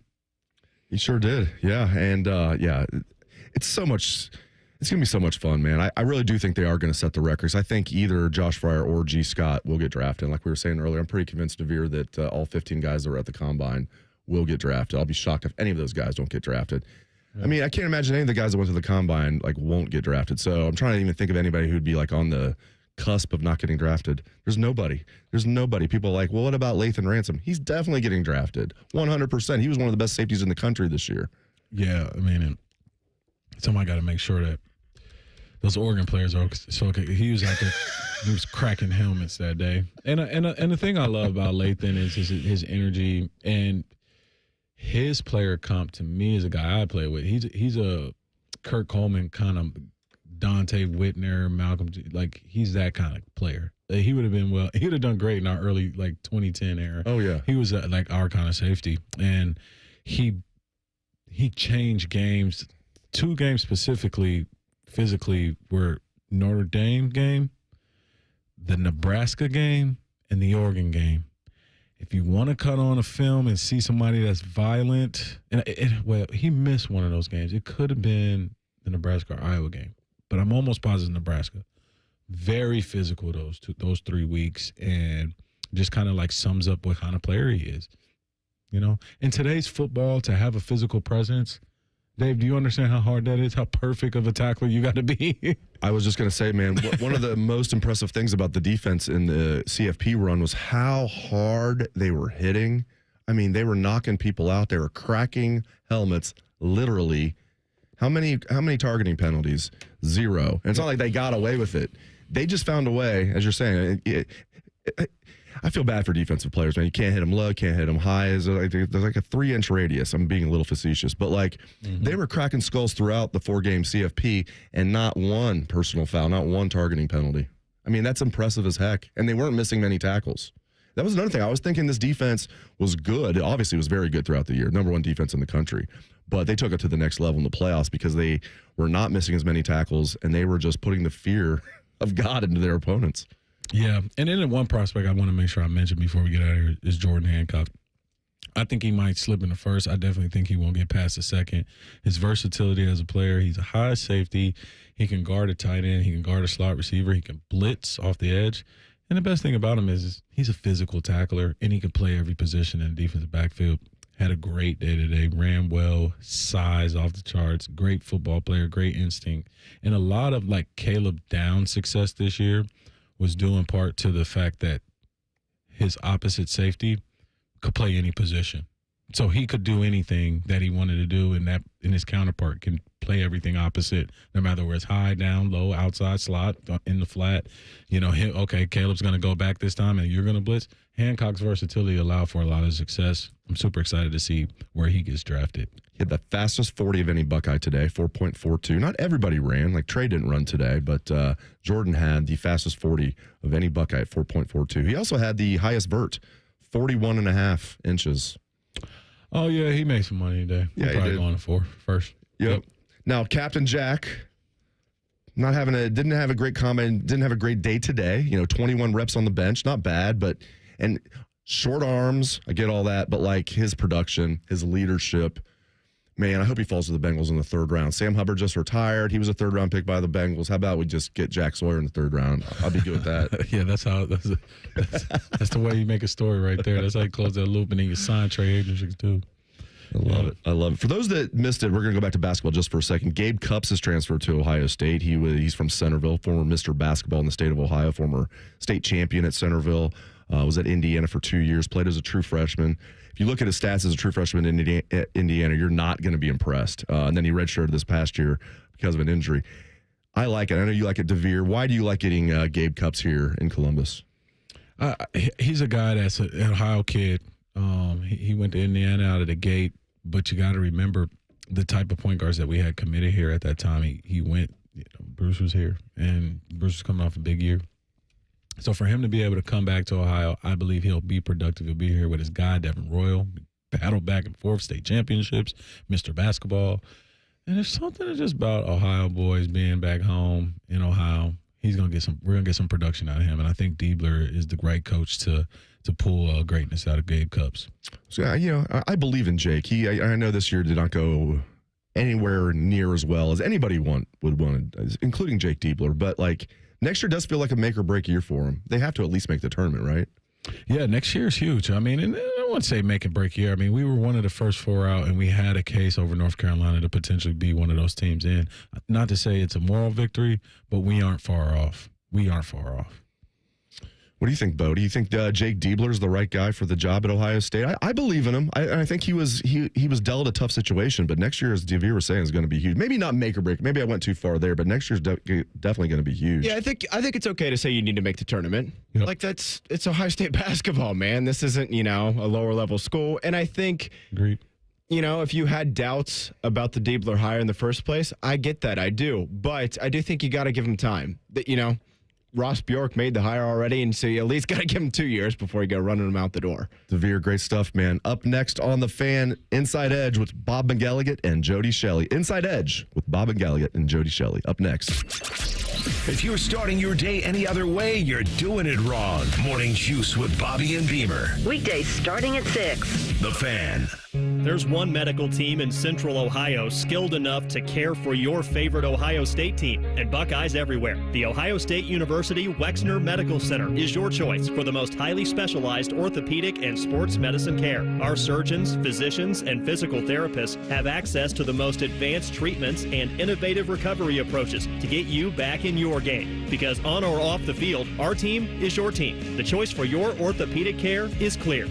He sure did. Yeah. And, it's going to be so much fun, man. I really do think they are going to set the records. I think either Josh Fryer or G. Scott will get drafted. And like we were saying earlier, I'm pretty convinced, Devere, that all 15 guys that were at the Combine will get drafted. I'll be shocked if any of those guys don't get drafted. Yeah. I mean, I can't imagine any of the guys that went to the Combine, won't get drafted. So I'm trying to even think of anybody who'd be, on the cusp of not getting drafted. There's nobody. People are like, well, what about Lathan Ransom? He's definitely getting drafted. 100%. He was one of the best safeties in the country this year. Yeah, I mean, and somebody got to make sure that those Oregon players are so okay. He was out there, he was cracking helmets that day. And the thing I love about Lathan is his energy, and his player comp to me is a guy I play with. He's a Kurt Coleman kind of Dante Whitner, Malcolm, he's that kind of player. He would have been he would have done great in our early 2010 era. Oh yeah. He was our kind of safety, and he changed games. 2 games specifically physically were Notre Dame game, the Nebraska game, and the Oregon game. If you want to cut on a film and see somebody that's violent, he missed one of those games. It could have been the Nebraska or Iowa game, but I'm almost positive Nebraska. Very physical those 3 weeks, and just kind of sums up what kind of player he is. In today's football, to have a physical presence, Dave, do you understand how hard that is? How perfect of a tackler you got to be? I was just going to say, man, one of the most impressive things about the defense in the CFP run was how hard they were hitting. I mean, they were knocking people out. They were cracking helmets, literally. How many targeting penalties? 0. And it's not like they got away with it. They just found a way, as you're saying. I feel bad for defensive players, man. You can't hit them low, can't hit them high. There's like a 3-inch radius. I'm being a little facetious, but like they were cracking skulls throughout the 4-game CFP and not one personal foul, not one targeting penalty. I mean, that's impressive as heck. And they weren't missing many tackles. That was another thing. I was thinking this defense was good. It obviously was very good throughout the year. Number 1 defense in the country. But they took it to the next level in the playoffs because they were not missing as many tackles and they were just putting the fear of God into their opponents. Yeah, and then one prospect I want to make sure I mention before we get out of here is Jordan Hancock. I think he might slip in the first. I definitely think he won't get past the second. His versatility as a player, he's a high safety. He can guard a tight end. He can guard a slot receiver. He can blitz off the edge. And the best thing about him is he's a physical tackler, and he can play every position in the defensive backfield. Had a great day today, ran well, size off the charts, great football player, great instinct. And a lot of like Caleb Downs' success this year was due in part to the fact that his opposite safety could play any position. So he could do anything that he wanted to do, and his counterpart can play everything opposite, no matter where it's high, down, low, outside, slot, in the flat. You know, okay, Caleb's going to go back this time, and you're going to blitz. Hancock's versatility allowed for a lot of success. I'm super excited to see where he gets drafted. He had the fastest 40 of any Buckeye today, 4.42. Not everybody ran. Like Trey didn't run today, but Jordan had the fastest 40 of any Buckeye at 4.42. He also had the highest vert, 41.5 inches. Oh, yeah, he made some money today. Yeah, We're probably going for first. Yep. Now, Captain Jack didn't have a great comment, didn't have a great day today. You know, 21 reps on the bench, not bad, and short arms, I get all that, but like his production, his leadership, man, I hope he falls to the Bengals in the 3rd round. Sam Hubbard just retired. He was a 3rd round pick by the Bengals. How about we just get Jack Sawyer in the 3rd round? I'll be good with that. Yeah, that's the way you make a story right there. That's how you close that loop, and then you sign Trey Hendricks too. I love it. For those that missed it, we're going to go back to basketball just for a second. Gabe Cupps has transferred to Ohio State. He's from Centerville, former Mr. Basketball in the state of Ohio, former state champion at Centerville, was at Indiana for 2 years, played as a true freshman. If you look at his stats as a true freshman in Indiana, you're not going to be impressed. And then he redshirted this past year because of an injury. I like it. I know you like it, DeVere. Why do you like getting Gabe Cupps here in Columbus? He's a guy that's an Ohio kid. He went to Indiana out of the gate. But you got to remember the type of point guards that we had committed here at that time. He went, Bruce was here, and Bruce was coming off a big year. So for him to be able to come back to Ohio, I believe he'll be productive. He'll be here with his guy, Devin Royal, battle back and forth, state championships, Mr. Basketball. And there's something just about Ohio boys being back home in Ohio. We're going to get some production out of him. And I think Diebler is the right coach to pull greatness out of Gabe Cupps. So, I believe in Jake. I know this year did not go anywhere near as well as anybody would want, including Jake Diebler. But, like, next year does feel like a make or break year for him. They have to at least make the tournament, right? Yeah, next year is huge. I mean, and I wouldn't say make or break year. I mean, we were one of the first 4 out, and we had a case over North Carolina to potentially be one of those teams in. Not to say it's a moral victory, but we aren't far off. What do you think, Bo? Do you think Jake Diebler is the right guy for the job at Ohio State? I believe in him. I think he was dealt a tough situation, but next year, as DeVere was saying, is going to be huge. Maybe not make or break. Maybe I went too far there, but next year's definitely going to be huge. Yeah, I think it's okay to say you need to make the tournament. Yep. Like it's Ohio State basketball, man. This isn't a lower level school, and I think. Agreed. If you had doubts about the Diebler hire in the first place, I get that. I do, but I do think you got to give him time. That Ross Bjork made the hire already, and so you at least got to give him 2 years before you go running him out the door. DeVere, great stuff, man. Up next on The Fan, Inside Edge with Bob McGilligan and Jody Shelley. Inside Edge with Bob McGilligan and Jody Shelley. Up next. If you're starting your day any other way, you're doing it wrong. Morning Juice with Bobby and Beamer. Weekdays starting at 6. The Fan. There's one medical team in Central Ohio skilled enough to care for your favorite Ohio State team, and Buckeyes everywhere. The Ohio State University Wexner Medical Center is your choice for the most highly specialized orthopedic and sports medicine care. Our surgeons, physicians, and physical therapists have access to the most advanced treatments and innovative recovery approaches to get you back in your game. Because on or off the field, our team is your team. The choice for your orthopedic care is clear.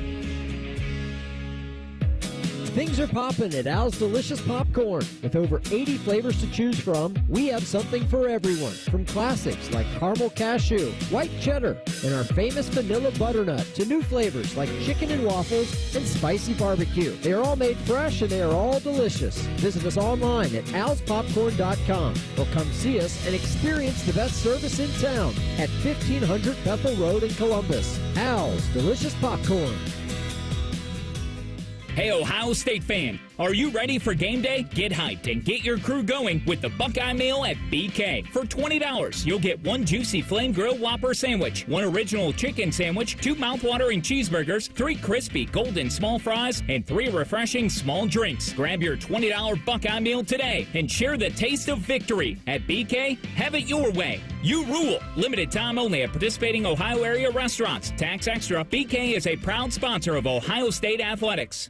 Things are popping at Al's Delicious Popcorn. With over 80 flavors to choose from, we have something for everyone. From classics like caramel cashew, white cheddar, and our famous vanilla butternut to new flavors like chicken and waffles and spicy barbecue. They are all made fresh and they are all delicious. Visit us online at alspopcorn.com or come see us and experience the best service in town at 1500 Bethel Road in Columbus. Al's Delicious Popcorn. Hey, Ohio State fan, are you ready for game day? Get hyped and get your crew going with the Buckeye Meal at BK. For $20, you'll get one juicy flame grill Whopper sandwich, one original chicken sandwich, 2 mouthwatering cheeseburgers, 3 crispy golden small fries, and 3 refreshing small drinks. Grab your $20 Buckeye Meal today and share the taste of victory. At BK, have it your way. You rule. Limited time only at participating Ohio area restaurants. Tax extra. BK is a proud sponsor of Ohio State Athletics.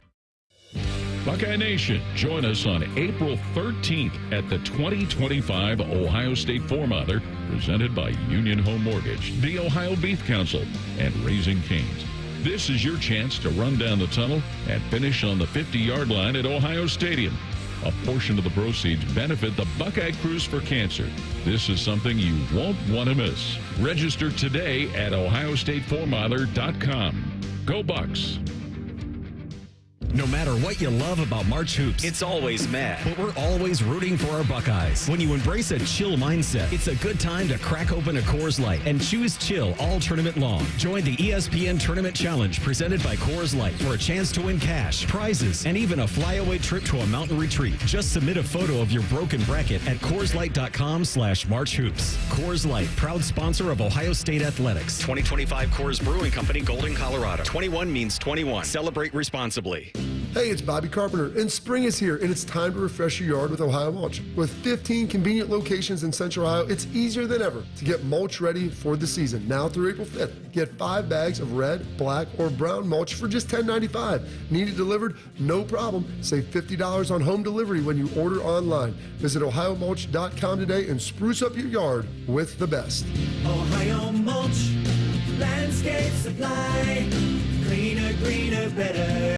Buckeye Nation, join us on April 13th at the 2025 Ohio State Four-Mother, presented by Union Home Mortgage, the Ohio Beef Council, and Raising Cane's. This is your chance to run down the tunnel and finish on the 50-yard line at Ohio Stadium. A portion of the proceeds benefit the Buckeye Cruise for Cancer. This is something you won't want to miss. Register today at ohiostatefourmother.com. Go Bucks! No matter what you love about March hoops, it's always Matt. But we're always rooting for our Buckeyes. When you embrace a chill mindset, it's a good time to crack open a Coors Light and choose chill all tournament long. Join the ESPN Tournament Challenge presented by Coors Light for a chance to win cash, prizes, and even a flyaway trip to a mountain retreat. Just submit a photo of your broken bracket at CoorsLight.com/MarchHoops. Coors Light, proud sponsor of Ohio State Athletics. 2025 Coors Brewing Company, Golden, Colorado. 21 means 21. Celebrate responsibly. Hey, it's Bobby Carpenter, and spring is here, and it's time to refresh your yard with Ohio Mulch. With 15 convenient locations in Central Ohio, it's easier than ever to get mulch ready for the season. Now through April 5th, get 5 bags of red, black, or brown mulch for just $10.95. Need it delivered? No problem. Save $50 on home delivery when you order online. Visit OhioMulch.com today and spruce up your yard with the best. Ohio Mulch, landscape supply, cleaner, greener, better.